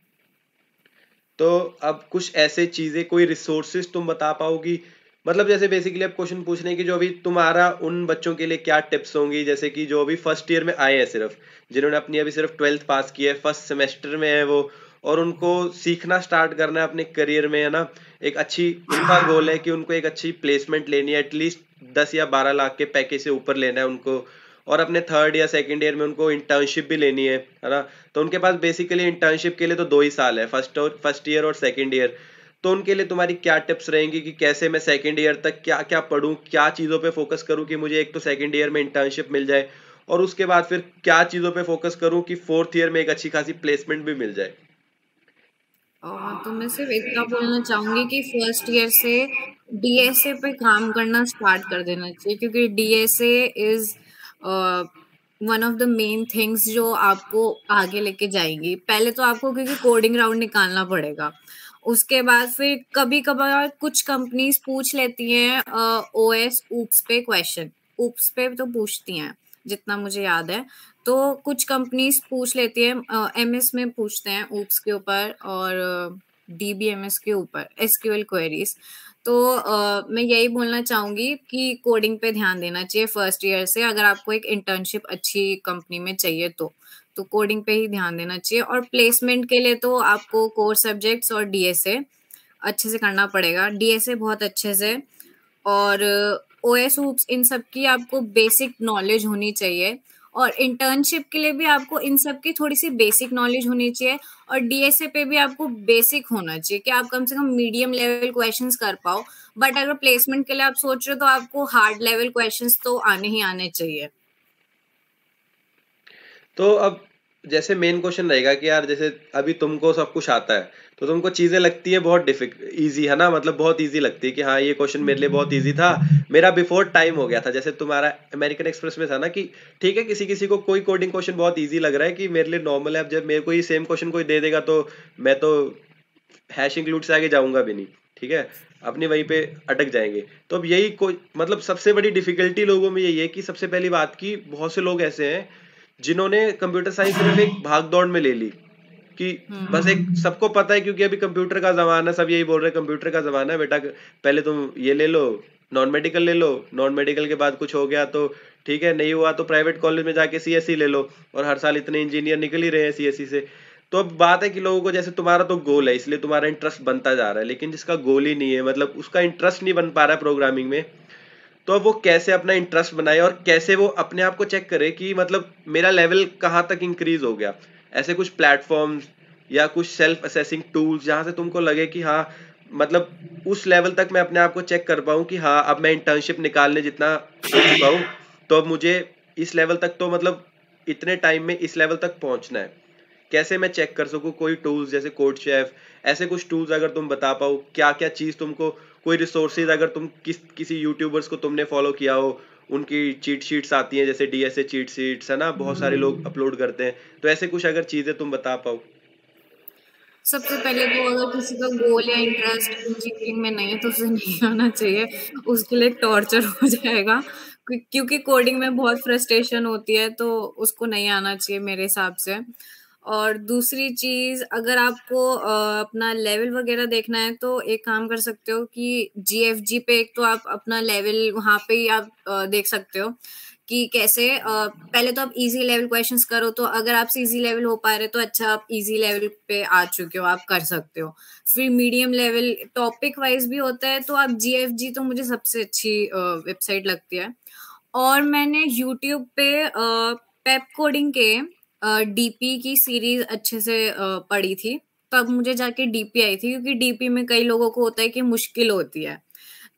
तो अब कुछ ऐसे चीजें, कोई रिसोर्सेज तुम बता पाओगी, मतलब जैसे बेसिकली अब क्वेश्चन पूछने की जो अभी तुम्हारा उन बच्चों के लिए क्या टिप्स होंगी, जैसे कि जो अभी फर्स्ट ईयर में आए हैं, सिर्फ जिन्होंने अपनी अभी सिर्फ 12th पास की है, फर्स्ट सेमेस्टर में है वो, और उनको सीखना स्टार्ट करना है अपने करियर में, है ना। एक अच्छी, उनका गोल है कि उनको एक अच्छी प्लेसमेंट लेनी है, एटलीस्ट 10 या 12 लाख के पैकेज से ऊपर लेना है उनको, और अपने थर्ड या सेकंड ईयर में उनको इंटर्नशिप भी लेनी है ना। तो उनके पास बेसिकली इंटर्नशिप के लिए तो 2 ही साल है, फर्स्ट ईयर और सेकंड ईयर। तो उनके लिए तुम्हारी क्या टिप्स रहेंगी कि कैसे मैं सेकंड ईयर तक क्या क्या पढूं, क्या चीज़ों पे फोकस करूं कि मुझे एक तो सेकंड ईयर में इंटर्नशिप मिल जाए, और उसके बाद फिर क्या चीज़ों पे फोकस करूं कि फोर्थ ईयर में एक अच्छी खासी प्लेसमेंट भी मिल जाए। तो मैं सिर्फ इतना बोलना चाहूंगी कि फर्स्ट ईयर से डीएसए पे काम करना स्टार्ट कर देना चाहिए, क्योंकि DSA is one of the main things जो आपको आगे लेके जाएंगी। पहले तो आपको क्योंकि कोडिंग राउंड निकालना पड़ेगा, उसके बाद फिर कभी कभार कुछ कंपनीज पूछ लेती हैं ओएस ऊप्स पे क्वेश्चन। ऊप्स पे तो पूछती हैं जितना मुझे याद है। तो कुछ कंपनीज पूछ लेती है, एमएस में पूछते हैं ऊप्स के ऊपर और डीबीएमएस के ऊपर एसक्यूएल क्वेरीज। तो मैं यही बोलना चाहूंगी कि कोडिंग पे ध्यान देना चाहिए फर्स्ट ईयर से, अगर आपको एक इंटर्नशिप अच्छी कंपनी में चाहिए तो कोडिंग पे ही ध्यान देना चाहिए। और प्लेसमेंट के लिए तो आपको कोर सब्जेक्ट्स और डीएसए अच्छे से करना पड़ेगा, डीएसए बहुत अच्छे से। और ओएस ऊप्स इन सब की आपको बेसिक नॉलेज होनी चाहिए, और इंटर्नशिप के लिए भी आपको इन सब की थोड़ी सी बेसिक नॉलेज होनी चाहिए। और डीएसए पे भी आपको बेसिक होना चाहिए कि आप कम से कम मीडियम लेवल क्वेश्चंस कर पाओ। बट अगर प्लेसमेंट के लिए आप सोच रहे हो तो आपको हार्ड लेवल क्वेश्चंस तो आने ही आने चाहिए। तो अब जैसे मेन क्वेश्चन रहेगा कि यार जैसे अभी तुमको सब कुछ आता है, तो तुमको चीजें लगती है बहुत डिफिक इजी, है ना, मतलब बहुत इजी लगती है कि हाँ ये क्वेश्चन मेरे लिए बहुत इजी था, मेरा बिफोर टाइम हो गया था। जैसे तुम्हारा अमेरिकन एक्सप्रेस में था ना कि ठीक है, किसी किसी को कोई कोडिंग क्वेश्चन बहुत इजी लग रहा है कि मेरे लिए नॉर्मल है, अब जब मेरे को ये सेम क्वेश्चन कोई दे देगा तो मैं तो हैश इंक्लूड से आगे जाऊंगा भी नहीं, ठीक है, अपनी वहीं पे अटक जाएंगे। तो अब यही कोई मतलब सबसे बड़ी डिफिकल्टी लोगों में यही है कि सबसे पहली बात की बहुत से लोग ऐसे हैं जिन्होंने कंप्यूटर साइंस सिर्फ एक भाग दौड़ में ले ली, कि बस एक सबको पता है क्योंकि अभी कंप्यूटर का जमाना, सब यही बोल रहे हैं कंप्यूटर का जमाना है बेटा, पहले तुम ये ले लो, नॉन मेडिकल ले लो, नॉन मेडिकल के बाद कुछ हो गया तो ठीक है, नहीं हुआ तो प्राइवेट कॉलेज में जाके सीएससी ले लो, और हर साल इतने इंजीनियर निकल ही रहे हैं सीएससी से। तो अब बात है कि लोगों को, जैसे तुम्हारा तो गोल है इसलिए तुम्हारा इंटरेस्ट बनता जा रहा है, लेकिन जिसका गोल ही नहीं है, मतलब उसका इंटरेस्ट नहीं बन पा रहा है प्रोग्रामिंग में, तो अब वो कैसे अपना इंटरेस्ट बनाए और कैसे वो अपने आप को चेक करे कि मतलब मेरा लेवल कहाँ तक इंक्रीज हो गया। ऐसे कुछ प्लेटफॉर्म्स या कुछ सेल्फ असेसिंग टूल्स जहाँ से तुमको लगे कि हाँ, मतलब उस लेवल तक मैं अपने आप को चेक कर पाऊँ कि हाँ अब मैं इंटर्नशिप निकालने जितना हो चुका हूँ, तो अब मुझे इस लेवल तक तो मतलब इतने टाइम में इस लेवल तक पहुंचना है। कैसे मैं चेक कर सकूं, कोई टूल्स जैसे कोड शेफ, ऐसे कुछ टूल्स अगर तुम बता पाओ, क्या क्या चीज तुमको, कोई रिसोर्सेज अगर तुम किसी यूट्यूबर्स को तुमने फॉलो किया हो, उनकी चीट शीट्स आती हैं जैसे डीएसए चीट शीट्स, है ना, बहुत सारे लोग अपलोड करते हैं, तो ऐसे कुछ अगर चीजें तुम बता पाओ। सबसे पहले तो अगर किसी का गोल या इंटरेस्ट इंजीनियरिंग में नहीं है तो उसे नहीं आना चाहिए, उसके लिए टॉर्चर हो जाएगा। क्योंकि कोडिंग में बहुत फ्रस्ट्रेशन होती है, तो उसको नहीं आना चाहिए मेरे हिसाब से। और दूसरी चीज, अगर आपको अपना लेवल वगैरह देखना है तो एक काम कर सकते हो कि जीएफजी पे एक तो आप अपना लेवल वहां पे ही आप देख सकते हो कि कैसे पहले तो आप इजी लेवल क्वेश्चंस करो, तो अगर आपसे इजी लेवल हो पा रहे तो अच्छा, आप इजी लेवल पे आ चुके हो, आप कर सकते हो। फिर मीडियम लेवल टॉपिक वाइज भी होता है, तो आप जीएफजी तो मुझे सबसे अच्छी वेबसाइट लगती है। और मैंने यूट्यूब पे पेप कोडिंग के डीपी की सीरीज अच्छे से पढ़ी थी, तब मुझे जाके डीपी आई थी, क्योंकि डीपी में कई लोगों को होता है कि मुश्किल होती है।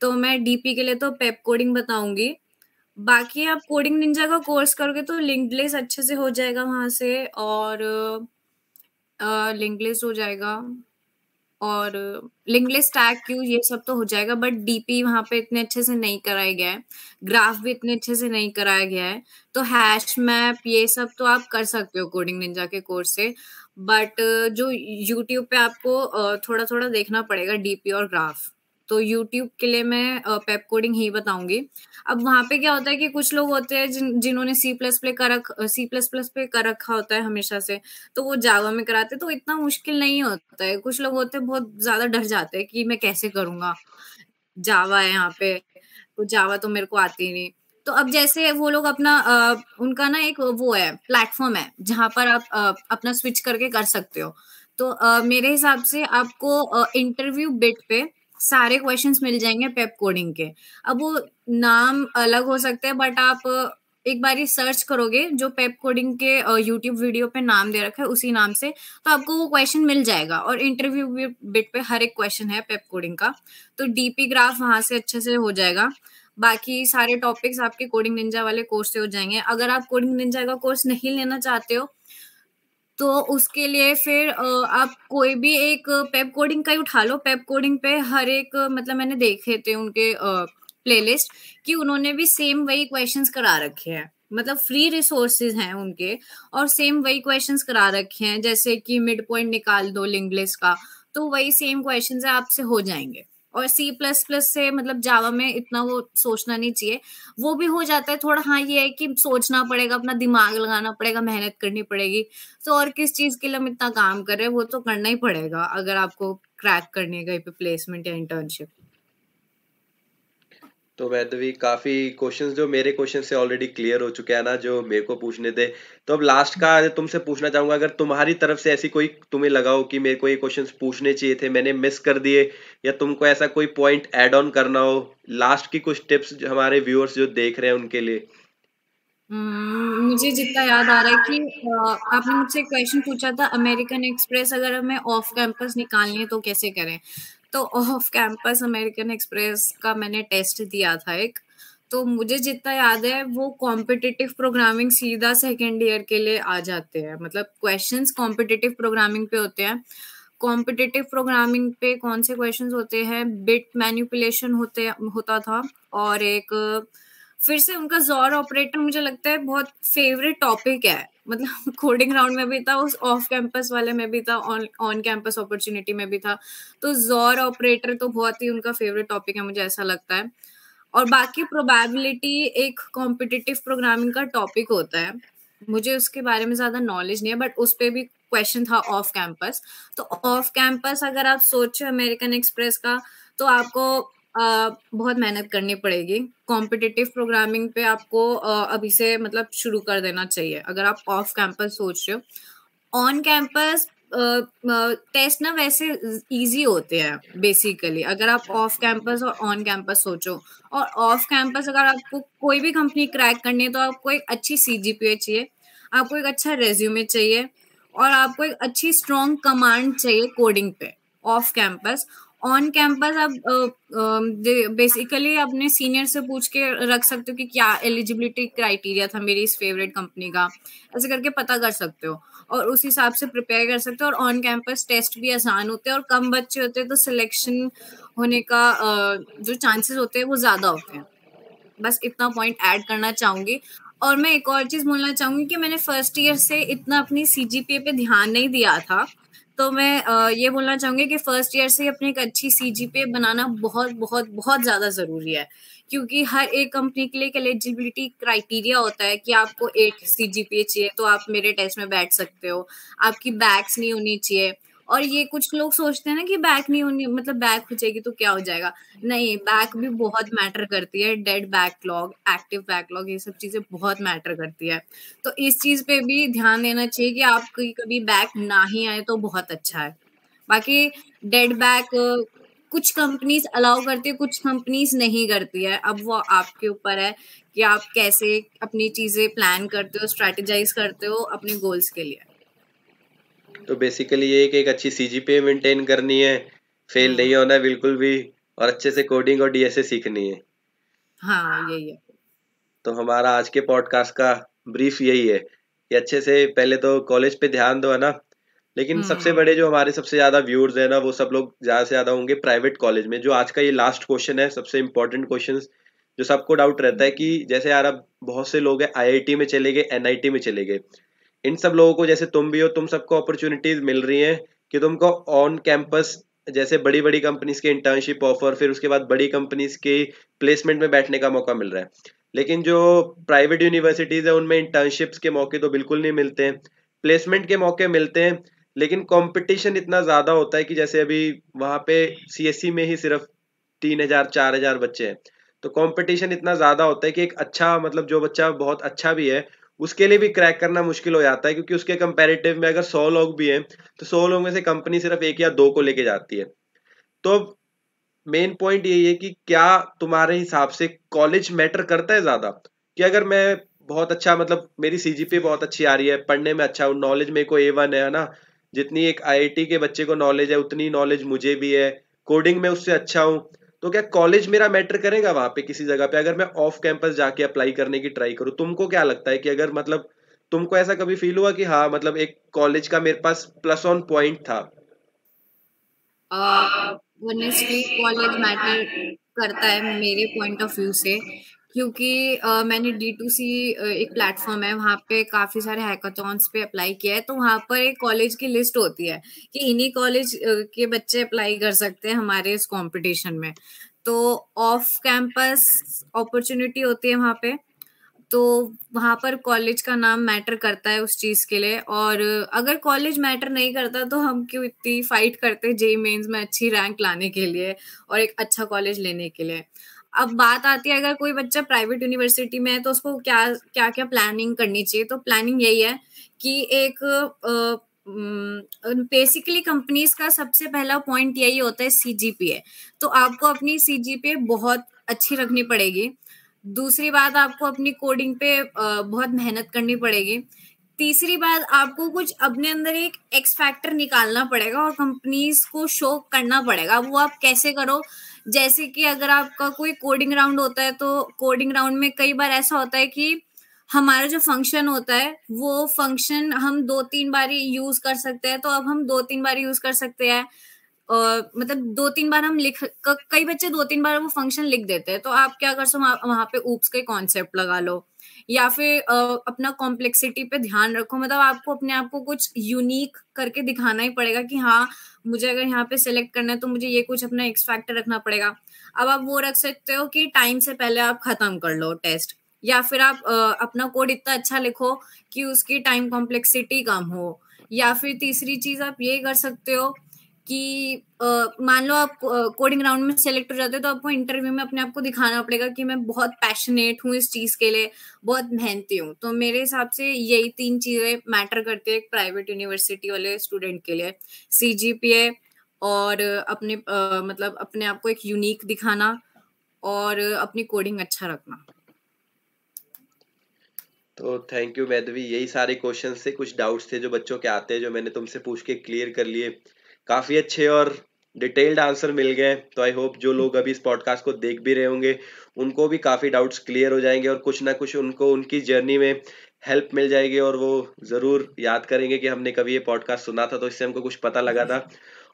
तो मैं डीपी के लिए तो पेप कोडिंग बताऊंगी। बाकी आप कोडिंग निंजा का कोर्स करोगे तो लिंक्ड लिस्ट अच्छे से हो जाएगा वहां से, और लिंक्ड लिस्ट हो जाएगा। और लिंगलेस टैग क्यू ये सब तो हो जाएगा, बट डीपी वहां पे इतने अच्छे से नहीं कराया गया है, ग्राफ भी इतने अच्छे से नहीं कराया गया है। तो हैश मैप ये सब तो आप कर सकते हो कोडिंग निंजा के कोर्स से, बट जो यूट्यूब पे आपको थोड़ा थोड़ा देखना पड़ेगा डीपी और ग्राफ। तो यूट्यूब के लिए मैं पेप कोडिंग ही बताऊंगी। अब वहां पे क्या होता है कि कुछ लोग होते हैं जिन्होंने सी प्लस प्लस पे कर रखा होता है हमेशा से, तो वो जावा में कराते, तो इतना मुश्किल नहीं होता है। कुछ लोग होते हैं बहुत ज्यादा डर जाते हैं कि मैं कैसे करूंगा, जावा है यहाँ पे, तो जावा तो मेरे को आती नहीं। तो अब जैसे वो लोग अपना उनका ना एक वो है, प्लेटफॉर्म है जहां पर आप अपना स्विच करके कर सकते हो। तो मेरे हिसाब से आपको इंटरव्यू बिट पे सारे क्वेश्चंस मिल जाएंगे पेप कोडिंग के। अब वो नाम अलग हो सकते हैं, बट आप एक बार ही सर्च करोगे जो पेप कोडिंग के यूट्यूब वीडियो पे नाम दे रखा है उसी नाम से, तो आपको वो क्वेश्चन मिल जाएगा। और इंटरव्यू बिट पे हर एक क्वेश्चन है पेप कोडिंग का, तो डीपी ग्राफ वहां से अच्छे से हो जाएगा। बाकी सारे टॉपिक्स आपके कोडिंग निंजा वाले कोर्स से हो जाएंगे। अगर आप कोडिंग निंजा का कोर्स नहीं लेना चाहते हो तो उसके लिए फिर आप कोई भी एक पेप कोडिंग का ही उठा लो। पेप कोडिंग पे हर एक मतलब मैंने देखे थे उनके प्लेलिस्ट कि उन्होंने भी सेम वही क्वेश्चंस करा रखे हैं, मतलब फ्री रिसोर्सेज हैं उनके, और सेम वही क्वेश्चंस करा रखे हैं। जैसे कि मिड पॉइंट निकाल दो लिंग्विस्टिक्स का, तो वही सेम क्वेश्चंस है, आपसे हो जाएंगे। और सी प्लस प्लस से मतलब जावा में इतना वो सोचना नहीं चाहिए, वो भी हो जाता है थोड़ा। हाँ ये है कि सोचना पड़ेगा, अपना दिमाग लगाना पड़ेगा, मेहनत करनी पड़ेगी। तो और किस चीज के लिए हम इतना काम कर रहे हैं, वो तो करना ही पड़ेगा अगर आपको क्रैक करनी है कहीं पे प्लेसमेंट या इंटर्नशिप। तो वैधवी काफी क्वेश्चंस जो मेरे क्वेश्चन से ऑलरेडी क्लियर हो चुके हैं ना, जो मेरे को पूछने थे। तो अब लास्ट का तुमसे पूछना चाहूंगा, अगर तुम्हारी तरफ से ऐसी कोई तुम्हें लगा हो कि मेरे को ये क्वेश्चंस पूछने चाहिए थे, मैंने मिस कर दिए, या तुमको ऐसा कोई पॉइंट ऐड ऑन करना हो, लास्ट की कुछ टिप्स हमारे व्यूअर्स जो देख रहे हैं उनके लिए। मुझे जितना याद आ रहा है कि आपने मुझसे क्वेश्चन पूछा था अमेरिकन एक्सप्रेस अगर हमें ऑफ कैंपस निकालनी है तो कैसे करें। तो ऑफ कैंपस अमेरिकन एक्सप्रेस का मैंने टेस्ट दिया था एक, तो मुझे जितना याद है वो कॉम्पिटिटिव प्रोग्रामिंग सीधा सेकेंड ईयर के लिए आ जाते हैं। मतलब क्वेश्चंस कॉम्पिटिटिव प्रोग्रामिंग पे होते हैं। कॉम्पिटिटिव प्रोग्रामिंग पे कौन से क्वेश्चंस होते हैं, बिट मैनिपुलेशन होता था, और एक फिर से उनका ज़ोर ऑपरेटर मुझे लगता है बहुत फेवरेट टॉपिक है। मतलब कोडिंग राउंड में भी था, उस ऑफ कैंपस वाले में भी था, ऑन कैंपस अपॉर्चुनिटी में भी था। तो ज़ोर ऑपरेटर तो बहुत ही उनका फेवरेट टॉपिक है, मुझे ऐसा लगता है। और बाकी प्रोबेबिलिटी एक कॉम्पिटिटिव प्रोग्रामिंग का टॉपिक होता है, मुझे उसके बारे में ज्यादा नॉलेज नहीं है, बट उस पे भी क्वेश्चन था ऑफ कैंपस। तो ऑफ कैंपस अगर आप सोचो अमेरिकन एक्सप्रेस का, तो आपको बहुत मेहनत करनी पड़ेगी। कॉम्पिटिटिव प्रोग्रामिंग पे आपको अभी से मतलब शुरू कर देना चाहिए अगर आप ऑफ कैंपस सोच रहे हो। ऑन कैंपस टेस्ट ना वैसे इजी होते हैं बेसिकली, अगर आप ऑफ कैंपस और ऑन कैंपस सोचो। और ऑफ कैंपस अगर आपको कोई भी कंपनी क्रैक करनी है तो आपको एक अच्छी सीजीपीए चाहिए, आपको एक अच्छा रेज्यूमे चाहिए, और आपको एक अच्छी स्ट्रॉन्ग कमांड चाहिए कोडिंग पे ऑफ कैंपस। ऑन कैंपस आप बेसिकली अपने सीनियर से पूछ के रख सकते हो कि क्या एलिजिबिलिटी क्राइटेरिया था मेरी इस फेवरेट कंपनी का, ऐसे करके पता कर सकते हो और उस हिसाब से प्रिपेयर कर सकते हो। और ऑन कैंपस टेस्ट भी आसान होते हैं और कम बच्चे होते हैं, तो सिलेक्शन होने का जो चांसेस होते हैं वो ज्यादा होते हैं। बस इतना पॉइंट ऐड करना चाहूंगी। और मैं एक और चीज बोलना चाहूंगी कि मैंने फर्स्ट ईयर से इतना अपनी सीजीपीए पे ध्यान नहीं दिया था, तो मैं ये बोलना चाहूंगी कि फर्स्ट ईयर से अपनी एक अच्छी सीजीपीए बनाना बहुत बहुत बहुत ज्यादा जरूरी है। क्योंकि हर एक कंपनी के लिए एक एलिजिबिलिटी क्राइटेरिया होता है कि आपको 8 सीजीपीए चाहिए तो आप मेरे टेस्ट में बैठ सकते हो, आपकी बैक्स नहीं होनी चाहिए। और ये कुछ लोग सोचते हैं ना कि बैक नहीं होनी, मतलब बैक हो जाएगी तो क्या हो जाएगा। नहीं, बैक भी बहुत मैटर करती है, डेड बैकलॉग, एक्टिव बैकलॉग, ये सब चीजें बहुत मैटर करती है। तो इस चीज पे भी ध्यान देना चाहिए कि आपकी कभी बैक ना ही आए तो बहुत अच्छा है। बाकी डेड बैक कुछ कंपनीज अलाउ करती है, कुछ कंपनीज नहीं करती है। अब वो आपके ऊपर है कि आप कैसे अपनी चीजें प्लान करते हो, स्ट्रेटेजाइज करते हो अपने गोल्स के लिए। तो बेसिकली ये एक अच्छी सीजीपीए मेंटेन करनी है, फेल नहीं होना है बिल्कुल भी, और अच्छे से कोडिंग और डीएसए सीखनी है। हाँ यही है। तो हमारा आज के पॉडकास्ट का ब्रीफ यही है कि अच्छे से पहले तो कॉलेज पे ध्यान दो, है ना। लेकिन सबसे बड़े जो हमारे सबसे ज्यादा व्यूअर्स है ना, वो सब लोग ज्यादा से ज्यादा होंगे प्राइवेट कॉलेज में। जो आज का ये लास्ट क्वेश्चन है, सबसे इंपॉर्टेंट क्वेश्चन, जो सबको डाउट रहता है कि जैसे यार अब बहुत से लोग हैं आईआईटी में चले गए, एनआईटी में चले गए, इन सब लोगों को, जैसे तुम भी हो, तुम सबको अपॉर्चुनिटीज मिल रही हैं कि तुमको ऑन कैंपस जैसे बड़ी बड़ी कंपनीज के इंटर्नशिप ऑफर, फिर उसके बाद बड़ी कंपनीज के प्लेसमेंट में बैठने का मौका मिल रहा है। लेकिन जो प्राइवेट यूनिवर्सिटीज है उनमें इंटर्नशिप्स के मौके तो बिल्कुल नहीं मिलते हैं, प्लेसमेंट के मौके मिलते हैं, लेकिन कंपटीशन इतना ज्यादा होता है कि जैसे अभी वहां पे सीएससी में ही सिर्फ 3,000 4,000 बच्चे हैं। तो कंपटीशन इतना ज्यादा होता है कि एक अच्छा, मतलब जो बच्चा बहुत अच्छा भी है, उसके लिए भी क्रैक करना मुश्किल हो जाता है, क्योंकि उसके कंपैरेटिव में अगर 100 लोग भी हैं तो 100 लोग में से कंपनी सिर्फ एक या दो को लेके जाती है। तो मेन पॉइंट यही है कि क्या तुम्हारे हिसाब से कॉलेज मैटर करता है ज्यादा, कि अगर मैं बहुत अच्छा, मतलब मेरी सीजीपीए बहुत अच्छी आ रही है, पढ़ने में अच्छा हूँ, नॉलेज में को A1 है ना, जितनी एक आईआईटी के बच्चे को नॉलेज है उतनी नॉलेज मुझे भी है, कोडिंग में उससे अच्छा हूँ, तो क्या कॉलेज मेरा मैटर करेगा वहां पे किसी जगह पे, अगर मैं ऑफ कैंपस जाके अप्लाई करने की ट्राई करूँ? तुमको क्या लगता है कि अगर मतलब तुमको ऐसा कभी फील हुआ कि हाँ मतलब एक कॉलेज का मेरे पास प्लस ऑन पॉइंट था? ऑनेस्टली कॉलेज मैटर करता है मेरे पॉइंट ऑफ व्यू से, क्योंकि मैंने D2C एक प्लेटफॉर्म है, वहाँ पे काफी सारे हैकाथॉन्स पे अप्लाई किया है। तो वहाँ पर एक कॉलेज की लिस्ट होती है कि इन्हीं कॉलेज के बच्चे अप्लाई कर सकते हैं हमारे इस कंपटीशन में। तो ऑफ कैंपस अपॉर्चुनिटी होती है वहाँ पे, तो वहां पर कॉलेज का नाम मैटर करता है उस चीज के लिए। और अगर कॉलेज मैटर नहीं करता तो हम क्यों इतनी फाइट करते जेई मेंस में अच्छी रैंक लाने के लिए और एक अच्छा कॉलेज लेने के लिए। अब बात आती है, अगर कोई बच्चा प्राइवेट यूनिवर्सिटी में है तो उसको क्या क्या क्या प्लानिंग करनी चाहिए। तो प्लानिंग यही है कि एक बेसिकली कंपनीज का सबसे पहला पॉइंट यही होता है सीजीपीए। तो आपको अपनी सीजीपीए बहुत अच्छी रखनी पड़ेगी। दूसरी बात, आपको अपनी कोडिंग पे बहुत मेहनत करनी पड़ेगी। तीसरी बात, आपको कुछ अपने अंदर एक एक्स फैक्टर निकालना पड़ेगा और कंपनीज को शो करना पड़ेगा। वो आप कैसे करो, जैसे कि अगर आपका कोई कोडिंग राउंड होता है तो कोडिंग राउंड में कई बार ऐसा होता है कि हमारा जो फंक्शन होता है वो फंक्शन हम 2-3 बार यूज कर सकते हैं। तो अब हम 2-3 बार यूज कर सकते हैं, मतलब 2-3 बार हम कई बच्चे 2-3 बार वो फंक्शन लिख देते हैं। तो आप क्या कर सकते, वहां पे ऊप्स के कॉन्सेप्ट लगा लो, या फिर अपना कॉम्प्लेक्सिटी पे ध्यान रखो। मतलब आपको अपने आप को कुछ यूनिक करके दिखाना ही पड़ेगा कि हाँ, मुझे अगर यहाँ पे सिलेक्ट करना है तो मुझे ये कुछ अपना एक्स फैक्टर रखना पड़ेगा। अब आप वो रख सकते हो कि टाइम से पहले आप खत्म कर लो टेस्ट, या फिर आप अपना कोड इतना अच्छा लिखो कि उसकी टाइम कॉम्प्लेक्सिटी कम हो। या फिर तीसरी चीज आप ये कर सकते हो कि मान लो आप कोडिंग राउंड में सेलेक्ट हो जाते हो तो आपको इंटरव्यू में अपने आप को दिखाना पड़ेगा कि मैं बहुत पैशनेट हूँ इस चीज के लिए, बहुत मेहनती हूँ। तो मेरे हिसाब से यही 3 चीजें मैटर करती है एक प्राइवेट यूनिवर्सिटी वाले स्टूडेंट के लिए: सीजीपीए, और अपने मतलब अपने आप को एक यूनिक दिखाना, और अपनी कोडिंग अच्छा रखना। तो थैंक यू मैधवी, यही सारे क्वेश्चन से कुछ डाउट्स थे जो बच्चों के आते हैं, जो मैंने तुमसे पूछ के क्लियर कर लिए। काफी अच्छे और डिटेल्ड आंसर मिल गए। तो आई होप जो लोग अभी इस पॉडकास्ट को देख भी रहे होंगे उनको भी काफी डाउट्स क्लियर हो जाएंगे, और कुछ ना कुछ उनको उनकी जर्नी में हेल्प मिल जाएगी, और वो जरूर याद करेंगे कि हमने कभी ये पॉडकास्ट सुना था तो इससे हमको कुछ पता लगा था।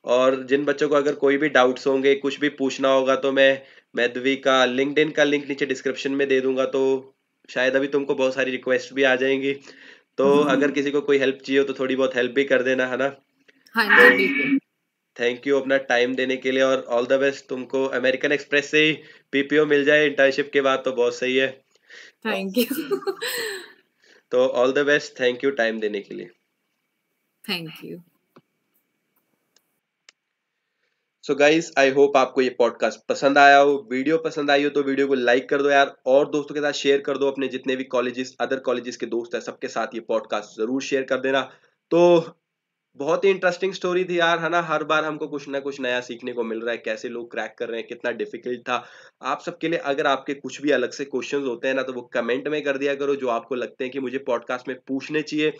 और जिन बच्चों को अगर कोई भी डाउट्स होंगे, कुछ भी पूछना होगा, तो मैं मैधवी का लिंक्डइन का लिंक नीचे डिस्क्रिप्शन में दे दूंगा। तो शायद अभी तुमको बहुत सारी रिक्वेस्ट भी आ जाएंगी, तो अगर किसी को कोई हेल्प चाहिए हो तो थोड़ी बहुत हेल्प भी कर देना, है ना? हाँ तो जी, बिल्कुल। थैंक यू अपना टाइम देने के लिए, और ऑल द बेस्ट तुमको। अमेरिकन एक्सप्रेस से ही पीपीओ मिल जाए इंटर्नशिप के बाद तो बहुत सही है। Thank you. तो all the best, thank you time देने के लिए। Thank you. So guys, I hope आपको ये पॉडकास्ट पसंद आया हो। वीडियो पसंद आई हो तो वीडियो को लाइक कर दो यार, और दोस्तों के साथ शेयर कर दो। अपने जितने भी कॉलेजेस, अदर कॉलेजेस के दोस्त हैं, सबके साथ ये पॉडकास्ट जरूर शेयर कर देना। तो बहुत ही इंटरेस्टिंग स्टोरी थी यार, है ना? हर बार हमको कुछ ना कुछ नया सीखने को मिल रहा है, कैसे लोग क्रैक कर रहे हैं, कितना डिफिकल्ट था। आप सबके लिए अगर आपके कुछ भी अलग से क्वेश्चंस होते हैं ना, तो वो कमेंट में कर दिया करो, जो आपको लगते हैं कि मुझे पॉडकास्ट में पूछने चाहिए।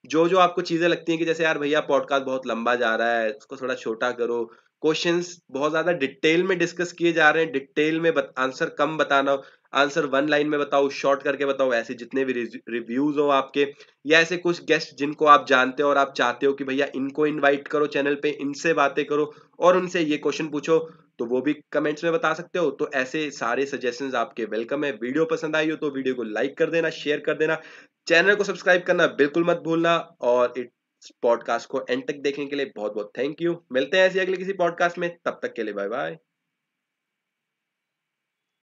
जो जो आपको चीजें लगती हैं कि जैसे यार भैया पॉडकास्ट बहुत लंबा जा रहा है, उसको थोड़ा छोटा करो, क्वेश्चंस बहुत ज्यादा डिटेल में डिस्कस किए जा रहे हैं, डिटेल में आंसर कम बताना, आंसर 1 लाइन में बताओ, शॉर्ट करके बताओ। ऐसे जितने भी रिव्यूज हो आपके, या ऐसे कुछ गेस्ट जिनको आप जानते हो और आप चाहते हो कि भैया इनको इनवाइट करो चैनल पे, इनसे बातें करो और उनसे ये क्वेश्चन पूछो, तो वो भी कमेंट्स में बता सकते हो। तो ऐसे सारे सजेशंस आपके वेलकम है। वीडियो पसंद आई हो तो वीडियो को लाइक कर देना, शेयर कर देना, चैनल को सब्सक्राइब करना बिल्कुल मत भूलना। और इस पॉडकास्ट को एंड तक देखने के लिए बहुत बहुत थैंक यू। मिलते हैं ऐसे अगले किसी पॉडकास्ट में, तब तक के लिए बाय बाय।